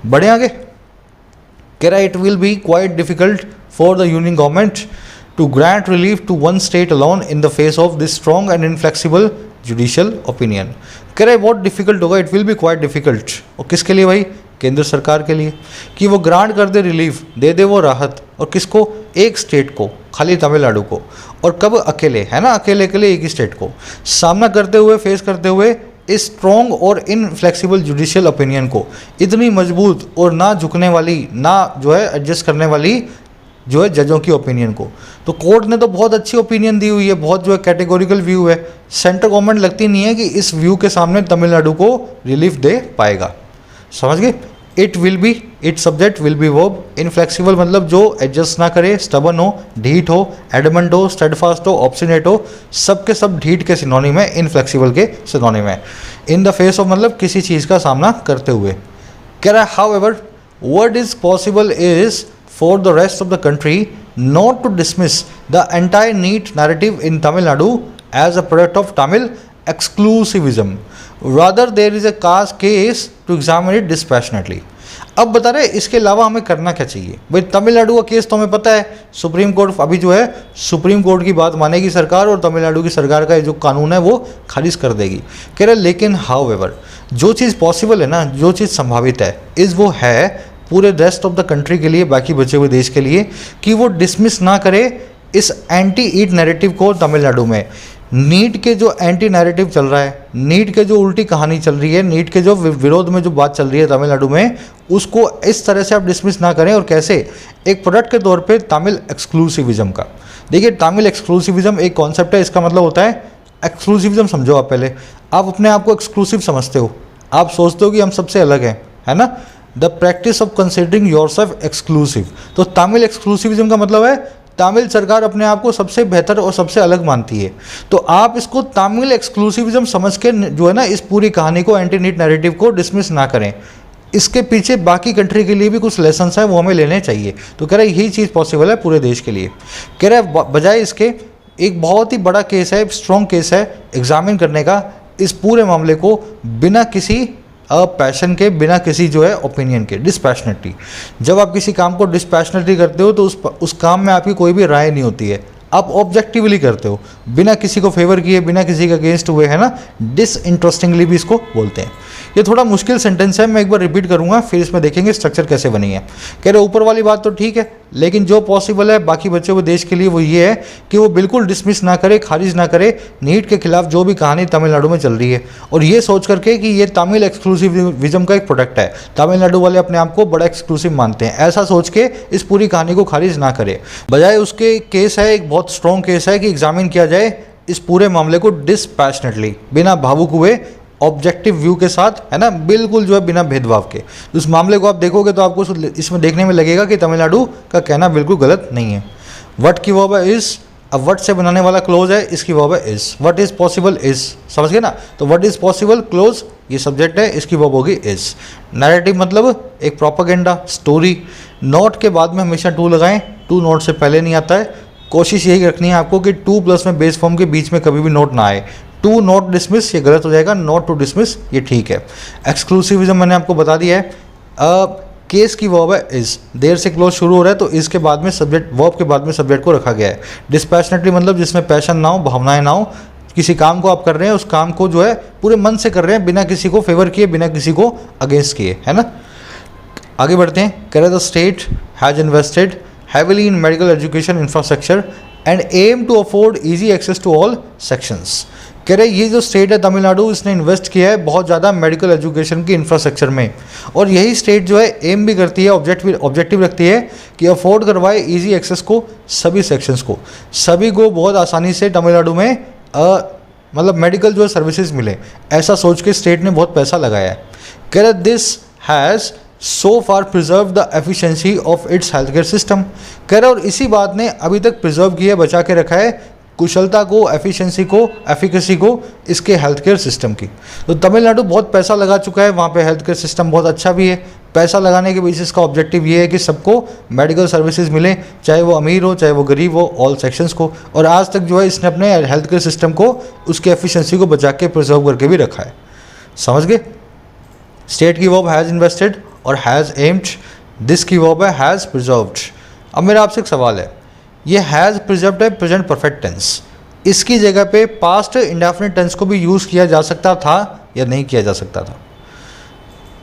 बढ़े आगे। कह रहा है it will be quite difficult for the union government to grant relief to one state alone in the face of this strong and inflexible judicial opinion। कह रहे बहुत डिफिकल्ट होगा, it will be quite difficult. और किसके लिए भाई? केंद्र सरकार के लिए, कि वो ग्रांट कर दे, रिलीफ दे दे वो राहत, और किसको? एक स्टेट को, खाली तमिलनाडु को। और कब? अकेले, है ना, अकेले के लिए एक ही स्टेट को सामना करते हुए, फेस करते हुए इस स्ट्रॉन्ग और इनफ्लेक्सिबल जुडिशियल ओपिनियन को, इतनी मजबूत और ना झुकने वाली, ना जो है एडजस्ट करने वाली जो है जजों की ओपिनियन को। तो कोर्ट ने तो बहुत अच्छी ओपिनियन दी हुई है, बहुत जो है कैटेगोरिकल व्यू है। सेंट्रल गवर्नमेंट लगती नहीं है कि इस व्यू के सामने तमिलनाडु को रिलीफ दे पाएगा। समझ गए? It will be, it subject will be verb. Inflexible मतलब जो एडजस्ट ना करे, स्टबन हो, ढीठ हो, एडमंड हो, स्टेडफास्ट हो, ऑब्स्टिनेट हो, सब के सब ढीठ के सिनोनिम है, इनफ्लेक्सिबल के सिनोनिम है। इन द फेस ऑफ मतलब किसी चीज़ का सामना करते हुए। कह रहा है however what is possible is for the rest of the country not to dismiss the entire NEET narrative in Tamil Nadu as a product of Tamil exclusivism. Rather, there is a case to examine it dispassionately. अब बता रहे इसके अलावा हमें करना क्या चाहिए भाई? तमिलनाडु का केस तो हमें पता है, सुप्रीम कोर्ट अभी जो है सुप्रीम कोर्ट की बात मानेगी सरकार और तमिलनाडु की सरकार का जो कानून है वो खारिज कर देगी। कह रहे लेकिन हाउएवर जो चीज़ पॉसिबल है ना, जो चीज़ संभावित है, इस वो है पूरे रेस्ट ऑफ द कंट्री के लिए, बाकी बचे हुए देश के लिए, कि वो डिसमिस ना करे इस एंटी ईट नैरेटिव को तमिलनाडु में। नीट के जो एंटी नैरेटिव चल रहा है, नीट के जो उल्टी कहानी चल रही है, नीट के जो विरोध में जो बात चल रही है तमिलनाडु में, उसको इस तरह से आप डिसमिस ना करें। और कैसे? एक प्रोडक्ट के तौर पे तमिल एक्सक्लूसिविज्म का। देखिए, तमिल एक्सक्लूसिविज्म एक कॉन्सेप्ट है, इसका मतलब होता है एक्सक्लूसिविज्म। समझो आप पहले, आप अपने आप को एक्सक्लूसिव समझते हो, आप सोचते हो कि हम सबसे अलग हैं, है ना, the practice of considering your self exclusive. तो तमिल एक्सक्लूसिविज्म का मतलब है तमिल सरकार अपने आप को सबसे बेहतर और सबसे अलग मानती है। तो आप इसको तमिल एक्सक्लूसिविज्म समझ के जो है ना, इस पूरी कहानी को, एंटी नीट नैरेटिव को डिसमिस ना करें। इसके पीछे बाकी कंट्री के लिए भी कुछ लेसन्स हैं, वो हमें लेने चाहिए। तो कह रहे यही चीज़ पॉसिबल है पूरे देश के लिए। कह रहे बजाय इसके एक बहुत ही बड़ा केस है, स्ट्रॉन्ग केस है एग्जामिन करने का, इस पूरे मामले को बिना किसी पैशन के, बिना किसी जो है ओपिनियन के, डिस्पैशनेटली। जब आप किसी काम को डिस्पैशनेटली करते हो तो उस काम में आपकी कोई भी राय नहीं होती है, आप ऑब्जेक्टिवली करते हो, बिना किसी को फेवर किए, बिना किसी के अगेंस्ट हुए, है ना, डिसइंटरेस्टिंगली भी इसको बोलते हैं। ये थोड़ा मुश्किल सेंटेंस है, मैं एक बार रिपीट करूंगा, फिर इसमें देखेंगे स्ट्रक्चर कैसे बनी है। कह रहे ऊपर वाली बात तो ठीक है, लेकिन जो पॉसिबल है बाकी बचे हुए देश के लिए वो ये है कि वो बिल्कुल डिसमिस ना करे, खारिज ना करे नीट के खिलाफ जो भी कहानी तमिलनाडु में चल रही है, और ये सोच करके कि ये तमिल एक्सक्लूसिविज्म का एक प्रोडक्ट है, तमिलनाडु वाले अपने आप को बड़ा एक्सक्लूसिव मानते हैं, ऐसा सोच के इस पूरी कहानी को खारिज ना करे। बजाय उसके केस है, एक बहुत स्ट्रॉन्ग केस है कि एग्जामिन किया जाए इस पूरे मामले को डिस्पैशनेटली, बिना भावुक हुए, ऑब्जेक्टिव व्यू के साथ, है ना, बिल्कुल जो है बिना भेदभाव के। तो इस मामले को आप देखोगे तो आपको इसमें देखने में लगेगा कि तमिलनाडु का कहना बिल्कुल गलत नहीं है। वट की वर्ब इज अब व्हाट से बनाने वाला क्लोज है, इसकी वर्ब है is. What is possible is, समझ गए ना। तो व्हाट इज पॉसिबल क्लोज ये सब्जेक्ट है, इसकी वर्ब होगी इज। नैरेटिव मतलब एक प्रोपेगेंडा स्टोरी। नोट के बाद में हमेशा टू लगाएं, टू नोट से पहले नहीं आता है। कोशिश यही रखनी है आपको कि टू प्लस में बेस फॉर्म के बीच में कभी भी नोट ना आए। टू नॉट डिसमिस ये गलत हो जाएगा, नॉट टू डिसमिस ये ठीक है। एक्सक्लूसिविज्म मैंने आपको बता दिया है। केस की वर्ब है इज, देर से क्लोज शुरू हो रहा है तो इसके बाद में सब्जेक्ट, वर्ब के बाद में सब्जेक्ट को रखा गया है। डिस्पैशनेटली मतलब जिसमें पैशन ना हो, भावनाएं ना हो। किसी काम को आप कर रहे हैं, उस काम को जो है पूरे मन से कर रहे हैं, बिना किसी को फेवर किए, बिना किसी को अगेंस्ट किए, है ना। आगे बढ़ते हैं। कह रहे the state has invested heavily in medical education infrastructure and aim to afford easy access to all sections. कह रहे ये जो स्टेट है तमिलनाडु, इसने इन्वेस्ट किया है बहुत ज़्यादा मेडिकल एजुकेशन की इंफ्रास्ट्रक्चर में, और यही स्टेट जो है एम भी करती है, ऑब्जेक्टिव रखती है कि अफोर्ड करवाए इजी एक्सेस को सभी सेक्शंस को, सभी को बहुत आसानी से तमिलनाडु में मतलब मेडिकल जो है सर्विसेज मिले, ऐसा सोच के स्टेट ने बहुत पैसा लगाया है। कह रहे this has so far preserve the efficiency of its health care system. कह रहे और इसी बात ने अभी तक प्रिजर्व किया, बचा के रखा है कुशलता को, एफिशिएंसी को, एफिकेसी को इसके हेल्थ केयर सिस्टम की। तो तमिलनाडु बहुत पैसा लगा चुका है, वहाँ पे हेल्थ केयर सिस्टम बहुत अच्छा भी है। पैसा लगाने के बेसिस का ऑब्जेक्टिव ये है कि सबको मेडिकल सर्विसेज मिले, चाहे वो अमीर हो चाहे वो गरीब हो, ऑल सेक्शंस को। और आज तक जो है इसने अपने हेल्थ केयर सिस्टम को, उसकी एफिशिएंसी को बचा के प्रिजर्व करके भी रखा है। समझ गए। स्टेट की वर्ब हैज़ इन्वेस्टेड और हैज़ एम्ड, दिस की वर्ब है हैज़ प्रिजर्व्ड। अब मेरा आपसे एक सवाल है, ये हैज़ प्रिजर्व्ड है प्रेजेंट परफेक्ट टेंस, इसकी जगह पे पास्ट इंडेफिनिट टेंस को भी यूज़ किया जा सकता था या नहीं किया जा सकता था।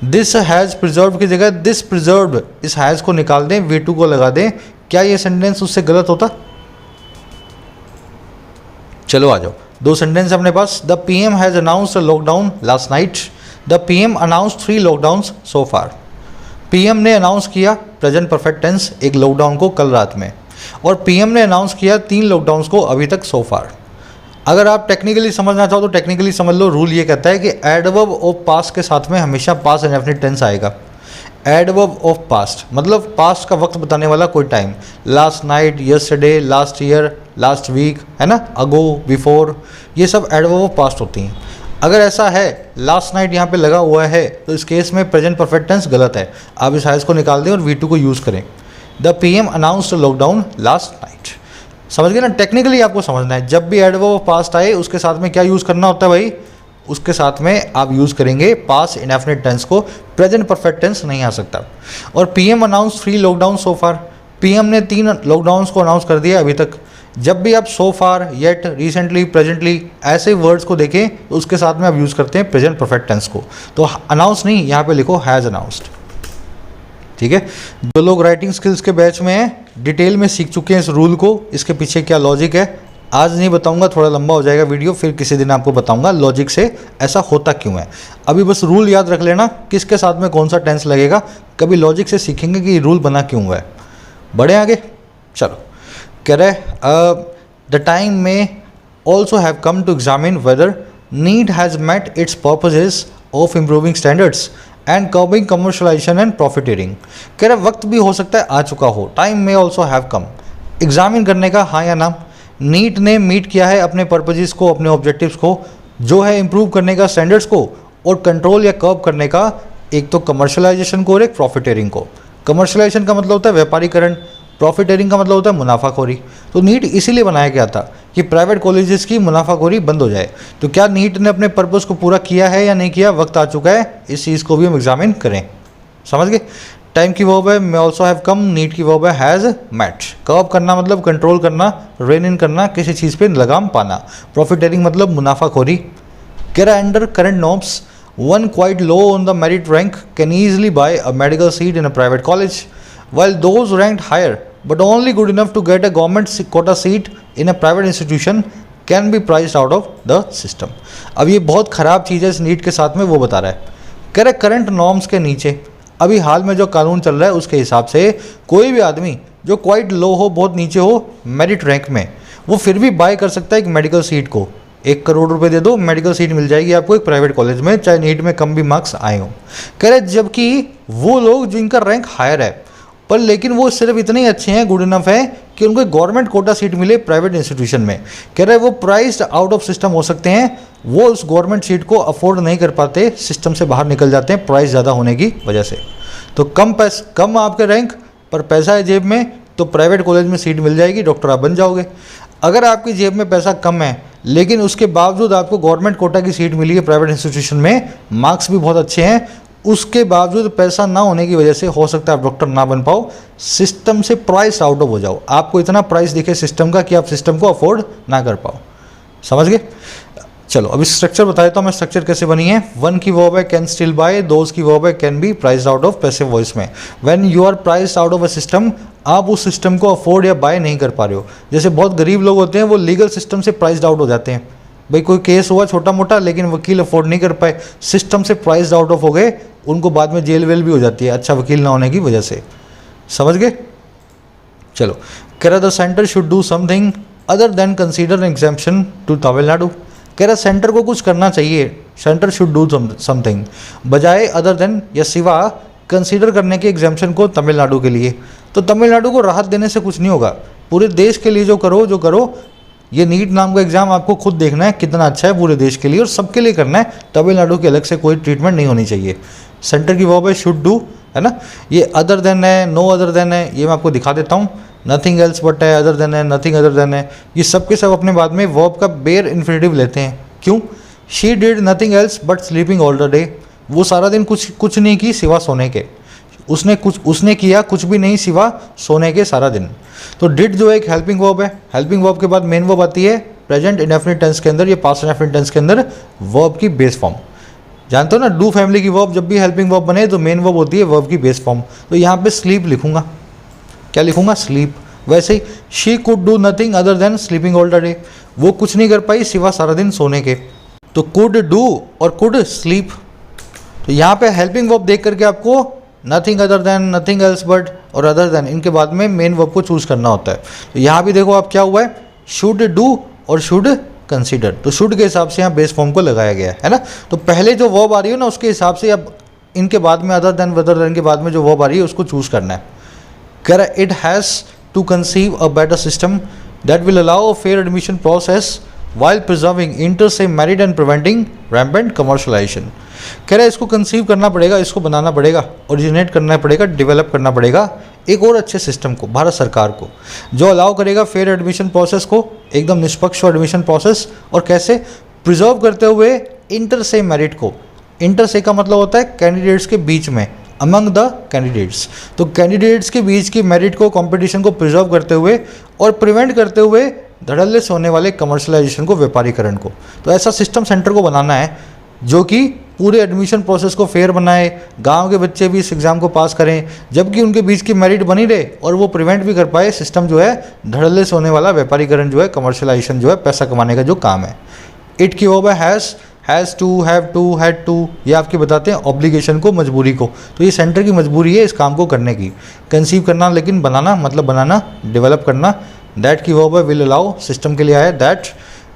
दिस हैज़ प्रिजर्व्ड की जगह दिस प्रिजर्व्ड, इस हैज़ को निकाल दें, V2 को लगा दें, क्या ये सेंटेंस उससे गलत होता? चलो आ जाओ, दो सेंटेंस अपने पास। The PM has announced lockdown last night. The PM announced 3 lockdowns so far. PM ने अनाउंस किया प्रेजेंट परफेक्ट टेंस एक लॉकडाउन को कल रात में, और PM ने अनाउंस किया 3 लॉकडाउन्स को अभी तक सो फार। अगर आप टेक्निकली समझना चाहो तो टेक्निकली समझ लो। रूल ये कहता है कि एडवर्ब ऑफ पास्ट के साथ में हमेशा पास्ट इंडेफिनिट टेंस आएगा। एडवर्ब ऑफ पास्ट मतलब पास्ट का वक्त बताने वाला कोई time, last night, yesterday, last year, last week, है ना, अगो, बिफोर, ये सब एडवर्ब ऑफ पास्ट होती हैं। अगर ऐसा है लास्ट नाइट यहाँ पे लगा हुआ है तो इस केस में प्रेजेंट परफेक्ट टेंस गलत है। आप इस हैज़ को निकाल दें और V2 को यूज़ करें। The PM announced lockdown last night. समझ गए ना। टेक्निकली आपको समझना है, जब भी एडवर्ब ऑफ पास्ट आए उसके साथ में क्या यूज़ करना होता है भाई, उसके साथ में आप यूज़ करेंगे पास्ट इंडेफिनिट टेंस को, प्रेजेंट परफेक्ट टेंस नहीं आ सकता। और PM announce 3 lockdown so far, PM ने 3 लॉकडाउन्स को अनाउंस कर दिया अभी तक। जब भी आप सो फार, येट, रिसेंटली, प्रेजेंटली ऐसे वर्ड्स को देखें तो उसके साथ में आप यूज़ करते हैं प्रेजेंट परफेक्ट टेंस को। तो अनाउंस नहीं, यहाँ पे लिखो हैज़ अनाउंस्ड। ठीक है। जो लोग राइटिंग स्किल्स के बैच में हैं, डिटेल में सीख चुके हैं इस रूल को, इसके पीछे क्या लॉजिक है, आज नहीं बताऊंगा, थोड़ा लंबा हो जाएगा वीडियो, फिर किसी दिन आपको बताऊंगा लॉजिक से ऐसा होता क्यों है। अभी बस रूल याद रख लेना, किसके साथ में कौन सा टेंस लगेगा, कभी लॉजिक से सीखेंगे कि रूल बना क्यों हुआ है। बढ़े आगे। चलो, कह रहे द टाइम में also have come to examine whether need has met its purposes of improving standards and curbing commercialisation and profiteering. कह रहे वक्त भी हो सकता है आ चुका हो, टाइम में ऑल्सो हैव कम, एग्जामिन करने का हाँ या ना। नीट ने मीट किया है अपने पर्पजेस को, अपने ऑब्जेक्टिव्स को, जो है इम्प्रूव करने का स्टैंडर्ड्स को, और कंट्रोल या कर्ब करने का एक तो कमर्शलाइजेशन को और एक प्रॉफिटेरिंग को। कमर्शलाइजेशन का मतलब होता है व्यापारीकरण, प्रॉफिटेरिंग का मतलब होता है मुनाफाखोरी। तो नीट इसीलिए बनाया गया था कि प्राइवेट कॉलेजेस की मुनाफाखोरी बंद हो जाए। तो क्या नीट ने अपने पर्पस को पूरा किया है या नहीं किया, वक्त आ चुका है, इस चीज़ को भी हम एग्जामिन करें। समझ गए। टाइम की वर्ब है may also have come, meet की वर्ब है हैज़ मेट। कर्ब करना मतलब कंट्रोल करना, रेन इन करना, किसी चीज़ पे लगाम पाना। प्रॉफिटेरिंग मतलब मुनाफाखोरी। कह रहा under current norms one quite low on the merit rank can easily buy a medical seat in a private college, while those ranked higher but only good enough to get a government quota seat in a private institution can be priced out of the system। अब ये बहुत ख़राब चीज़ है इस नीट के साथ में, वो बता रहा है। कह रहे करंट नॉर्म्स के नीचे, अभी हाल में जो कानून चल रहा है उसके हिसाब से कोई भी आदमी जो क्वाइट लो हो, बहुत नीचे हो मेरिट रैंक में, वो फिर भी बाय कर सकता है एक मेडिकल सीट को। 1 करोड़ रुपए दे दो, मेडिकल सीट मिल जाएगी आपको एक प्राइवेट कॉलेज में, चाहे नीट में कम भी मार्क्स आए हों। कह रहे जबकि वो लोग जिनका रैंक हायर है पर लेकिन वो सिर्फ इतने ही अच्छे हैं, गुड इनफ है कि उनको गवर्नमेंट कोटा सीट मिले प्राइवेट इंस्टीट्यूशन में। कह रहा है वो प्राइस्ड आउट ऑफ सिस्टम हो सकते हैं, वो उस गवर्नमेंट सीट को अफोर्ड नहीं कर पाते, सिस्टम से बाहर निकल जाते हैं प्राइस ज़्यादा होने की वजह से। तो कम आपके रैंक पर पैसा है जेब में तो प्राइवेट कॉलेज में सीट मिल जाएगी, डॉक्टर आप बन जाओगे। अगर आपकी जेब में पैसा कम है लेकिन उसके बावजूद आपको गवर्नमेंट कोटा की सीट मिली है प्राइवेट इंस्टीट्यूशन में, मार्क्स भी बहुत अच्छे हैं, उसके बावजूद पैसा ना होने की वजह से हो सकता है आप डॉक्टर ना बन पाओ, सिस्टम से प्राइस आउट ऑफ हो जाओ, आपको इतना प्राइस दिखे सिस्टम का कि आप सिस्टम को अफोर्ड ना कर पाओ। समझ गए? चलो अभी स्ट्रक्चर बता देता हूँ मैं, स्ट्रक्चर कैसे बनी है। वन की वर्ब है कैन स्टिल बाय, दोज की वर्ब है can be priced out of passive voice में। When you are priced out of a system, आप उस सिस्टम को अफोर्ड या बाय नहीं कर पा रहे हो। जैसे बहुत गरीब लोग होते हैं वो लीगल सिस्टम से प्राइस्ड आउट हो जाते हैं, भाई कोई केस हुआ छोटा मोटा लेकिन वकील अफोर्ड नहीं कर पाए, सिस्टम से प्राइस्ड आउट ऑफ हो गए, उनको बाद में जेल वेल भी हो जाती है अच्छा वकील ना होने की वजह से। समझ गए? चलो कह रहा the centre should do something other than consider an exemption to Tamil Nadu. कह रहा सेंटर को कुछ करना चाहिए, सेंटर शुड डू समथिंग बजाय अदर देन या सिवा कंसीडर करने के एग्जाम्पशन को तमिलनाडु के लिए। तो तमिलनाडु को राहत देने से कुछ नहीं होगा, पूरे देश के लिए जो करो ये नीट नाम का एग्जाम आपको खुद देखना है कितना अच्छा है पूरे देश के लिए और सबके लिए करना है, तमिलनाडु के अलग से कोई ट्रीटमेंट नहीं होनी चाहिए। सेंटर की वर्ब है शुड डू, है ना, ये अदर देन है, नो अदर देन है, ये मैं आपको दिखा देता हूँ, नथिंग एल्स बट है, अदर देन है, नथिंग अदर देन है, ये सब के सब अपने बाद में वर्ब का बेयर इन्फिनेटिव लेते हैं। क्यों? She did nothing else but sleeping all the day, वो सारा दिन कुछ नहीं की सिवा सोने के, उसने किया कुछ भी नहीं सिवा सोने के सारा दिन। तो डिड जो एक हेल्पिंग वर्ब है, हेल्पिंग वर्ब के बाद मेन वर्ब आती है प्रेजेंट इंडेफिनिट टेंस के अंदर, ये पास्ट इंडेफिनिट टेंस के अंदर वर्ब की बेस फॉर्म। जानते हो ना डू फैमिली की वर्ब जब भी हेल्पिंग वर्ब बने तो मेन वर्ब होती है वर्ब की बेस फॉर्म। तो यहाँ पे स्लीप लिखूंगा, क्या लिखूंगा? स्लीप। वैसे ही she could do nothing other than sleeping all the day, वो कुछ नहीं कर पाई सिवा सारा दिन सोने के। तो कुड डू और कुड स्लीप। तो यहाँ पे हेल्पिंग वर्ब देख करके आपको nothing other then, nothing else but और अदर देन, इनके बाद में मेन वर्ब को चूज करना होता है। तो यहाँ भी देखो आप क्या हुआ है, शुड डू और शुड कंसीडर, तो शुड के हिसाब से यहाँ बेस फॉर्म को लगाया गया है ना। तो पहले जो वर्ब आ रही है ना उसके हिसाब से अब इनके बाद में अदर देन के बाद में जो वर्ब आ रही है उसको चूज करना है। कह रहा है it has to conceive a better system that will allow a fair admission process while preserving inter-se merit and preventing rampant commercialization। कह रहा है इसको कंसीव करना पड़ेगा, इसको बनाना पड़ेगा, ओरिजिनेट करना पड़ेगा, डेवलप करना पड़ेगा एक और अच्छे सिस्टम को, भारत सरकार को, जो अलाउ करेगा फेयर एडमिशन प्रोसेस को, एकदम निष्पक्ष एडमिशन प्रोसेस, और कैसे प्रिजर्व करते हुए इंटर से मेरिट को। इंटर से का मतलब होता है कैंडिडेट्स के बीच में, अमंग द कैंडिडेट्स, तो कैंडिडेट्स के बीच की मेरिट को, कंपटीशन को प्रिजर्व करते हुए और प्रिवेंट करते हुए धड़ल्ले से होने वाले कमर्शलाइजेशन को, व्यापारीकरण को। तो ऐसा सिस्टम सेंटर को बनाना है जो कि पूरे एडमिशन प्रोसेस को फेयर बनाए, गांव के बच्चे भी इस एग्ज़ाम को पास करें जबकि उनके बीच की मेरिट बनी रहे और वो प्रिवेंट भी कर पाए सिस्टम जो है धड़ल्ले से होने वाला व्यापारीकरण जो है, कमर्शलाइजेशन जो है, पैसा कमाने का जो काम है। इट की वर्ब है has to, have to, had to, ये आपके बताते हैं ऑब्लिगेशन को, मजबूरी को। तो ये सेंटर की मजबूरी है इस काम को करने की, कंसीव करना, लेकिन बनाना मतलब बनाना, डेवलप करना। दैट की वर्ब है विल अलाउ, सिस्टम के लिए आया दैट।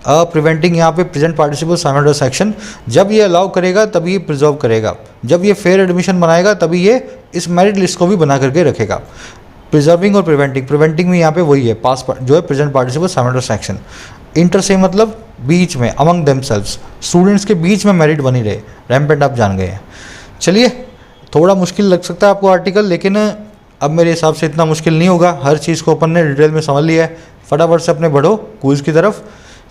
प्रिवेंटिंग यहाँ पे प्रेजेंट पार्टिसिपल साइमल्टेनियस एक्शन, जब ये अलाउ करेगा तभी ये प्रिजर्व करेगा, जब ये फेयर एडमिशन बनाएगा तभी ये इस मेरिट लिस्ट को भी बना करके रखेगा। प्रिजर्विंग और प्रिवेंटिंग में यहाँ पे वही है, पास जो है present participle simultaneous action. Inter से मतलब बीच में, अमंग देमसेल्व्स, स्टूडेंट्स के बीच में मेरिट बनी रहे, रैम्पेंट आप जान गए हैं। चलिए थोड़ा मुश्किल लग सकता है आपको आर्टिकल, लेकिन अब मेरे हिसाब से इतना मुश्किल नहीं होगा, हर चीज़ को अपन ने डिटेल में समझ लिया है। फटाफट से अपने बढ़ो क्विज की तरफ।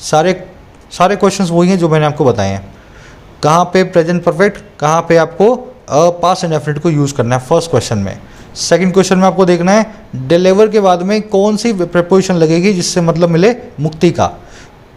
सारे क्वेश्चंस वही हैं जो मैंने आपको बताए हैं। कहाँ पे प्रेजेंट परफेक्ट, कहाँ पे आपको पास्ट इंडेफिनिट को यूज़ करना है फर्स्ट क्वेश्चन में। सेकंड क्वेश्चन में आपको देखना है डिलीवर के बाद में कौन सी प्रीपोजिशन लगेगी जिससे मतलब मिले मुक्ति का,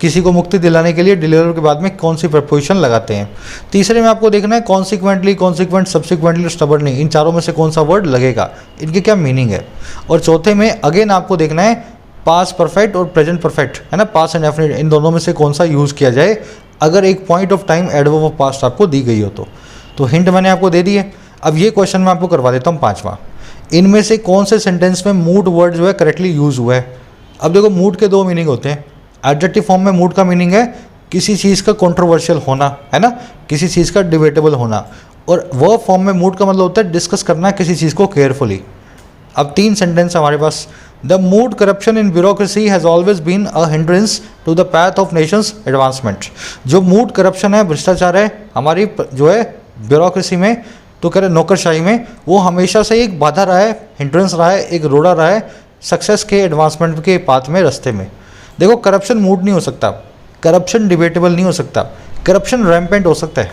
किसी को मुक्ति दिलाने के लिए डिलीवर के बाद में कौन सी प्रीपोजिशन लगाते हैं। तीसरे में आपको देखना है कॉन्सिक्वेंटली, कॉन्सिक्वेंट, सब्सिक्वेंटली और स्टबर्नली, इन चारों में से कौन सा वर्ड लगेगा, इनके क्या मीनिंग है। और चौथे में अगेन आपको देखना है पास्ट परफेक्ट और प्रेजेंट परफेक्ट, है ना, पास्ट एंड डेफिनिट, इन दोनों में से कौन सा यूज़ किया जाए अगर एक point of time adverb of past आपको दी गई हो तो हिंट मैंने आपको दे दी है। अब ये क्वेश्चन मैं आपको करवा देता हूँ पाँचवा, इनमें से कौन से सेंटेंस में मूड वर्ड जो है करेक्टली यूज़ हुआ है। अब देखो मूड के दो मीनिंग होते हैं। एडजेक्टिव फॉर्म में मूड का मीनिंग है किसी चीज़ का कंट्रोवर्शियल होना, है ना, किसी चीज़ का डिबेटेबल होना, और वर्ब फॉर्म में मूड का मतलब होता है डिस्कस करना किसी चीज़ को केयरफुली। अब तीन सेंटेंस हमारे पास, the mood corruption in bureaucracy has always been a hindrance to the path of nation's advancement. जो मूड करप्शन है, भ्रष्टाचार है हमारी जो है ब्यूरोक्रेसी में, तो कह रहे नौकरशाही में, वो हमेशा से एक बाधा रहा है, हिंड्रेंस रहा है, एक रोड़ा रहा है सक्सेस के, एडवांसमेंट के पाथ में, रास्ते में। देखो करप्शन मूड नहीं हो सकता, करप्शन डिबेटेबल नहीं हो सकता, करप्शन रैम्पेंट हो सकता है।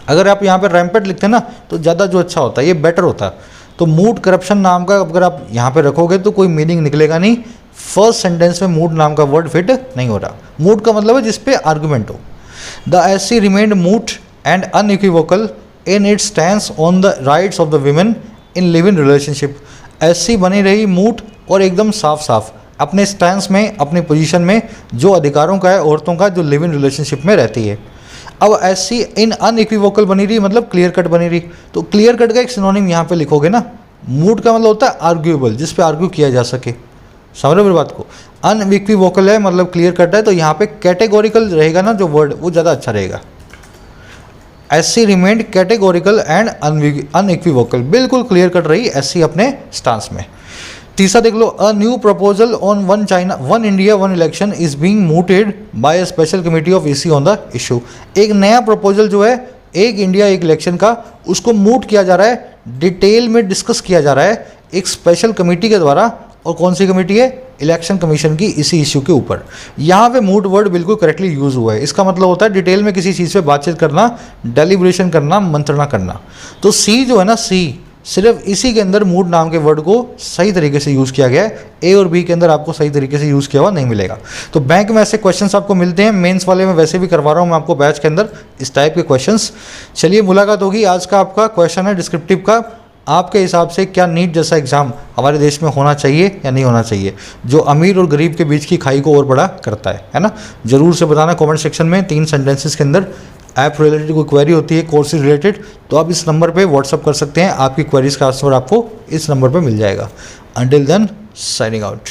अगर आप यहाँ पे रैम्पेंट लिखते हैं ना तो ज़्यादा जो अच्छा होता है, ये बेटर होता है। तो मूड करप्शन नाम का अगर आप यहाँ पे रखोगे तो कोई मीनिंग निकलेगा नहीं। फर्स्ट सेंटेंस में मूड नाम का वर्ड फिट नहीं हो रहा। मूड का मतलब है जिस पे आर्गुमेंट हो। The SC remained mood and unequivocal in its stance on the rights of the women in live in relationship. SC बनी रही मूड और एकदम साफ साफ अपने स्टैंस में, अपनी पोजीशन में, जो अधिकारों का है औरतों का, जो लिव इन रिलेशनशिप में रहती है। अब एससी इन अनइक्विवोकल बनी रही, मतलब क्लियर कट बनी रही। तो क्लियर कट का एक सिनोनिम यहाँ पे लिखोगे ना। मूड का मतलब होता है आर्ग्यूएबल, जिस पे आर्ग्यू किया जा सके। समझ रहे हो मेरी बात को। अनइक्विवोकल है मतलब क्लियर कट है, तो यहाँ पे कैटेगोरिकल रहेगा ना जो वर्ड, वो ज़्यादा अच्छा रहेगा। SC remained categorical and unequivocal, बिल्कुल क्लियर कट रही एससी अपने स्टांस में। तीसरा देख लो, a new proposal on one China one India one election is being mooted by a special committee of EC on the issue. एक नया प्रपोजल जो है एक इंडिया एक इलेक्शन का, उसको मूट किया जा रहा है, डिटेल में डिस्कस किया जा रहा है एक स्पेशल कमेटी के द्वारा। और कौन सी कमेटी है? इलेक्शन कमीशन की, इसी इशू के ऊपर। यहाँ पे मूट वर्ड बिल्कुल करेक्टली यूज हुआ है। इसका मतलब होता है डिटेल में किसी चीज़ पे बातचीत करना, डेलिब्रेशन करना, मंत्रणा करना। तो सी जो है ना, सी सिर्फ इसी के अंदर मूड नाम के वर्ड को सही तरीके से यूज़ किया गया है। ए और बी के अंदर आपको सही तरीके से यूज़ किया हुआ नहीं मिलेगा। तो बैंक में ऐसे क्वेश्चंस आपको मिलते हैं। मेंस वाले में वैसे भी करवा रहा हूँ मैं आपको बैच के अंदर इस टाइप के क्वेश्चंस। चलिए मुलाकात होगी। आज का आपका क्वेश्चन है डिस्क्रिप्टिव का, आपके हिसाब से क्या नीट जैसा एग्जाम हमारे देश में होना चाहिए या नहीं होना चाहिए, जो अमीर और गरीब के बीच की खाई को और बड़ा करता है ना। जरूर से बताना कमेंट सेक्शन में 3 सेंटेंसेस के अंदर। ऐप रिलेटेड कोई क्वेरी होती है, कोर्सेज रिलेटेड, तो आप इस नंबर पे व्हाट्सअप कर सकते हैं। आपकी क्वेरीज का आंसर आपको इस नंबर पे मिल जाएगा। Until then, signing out.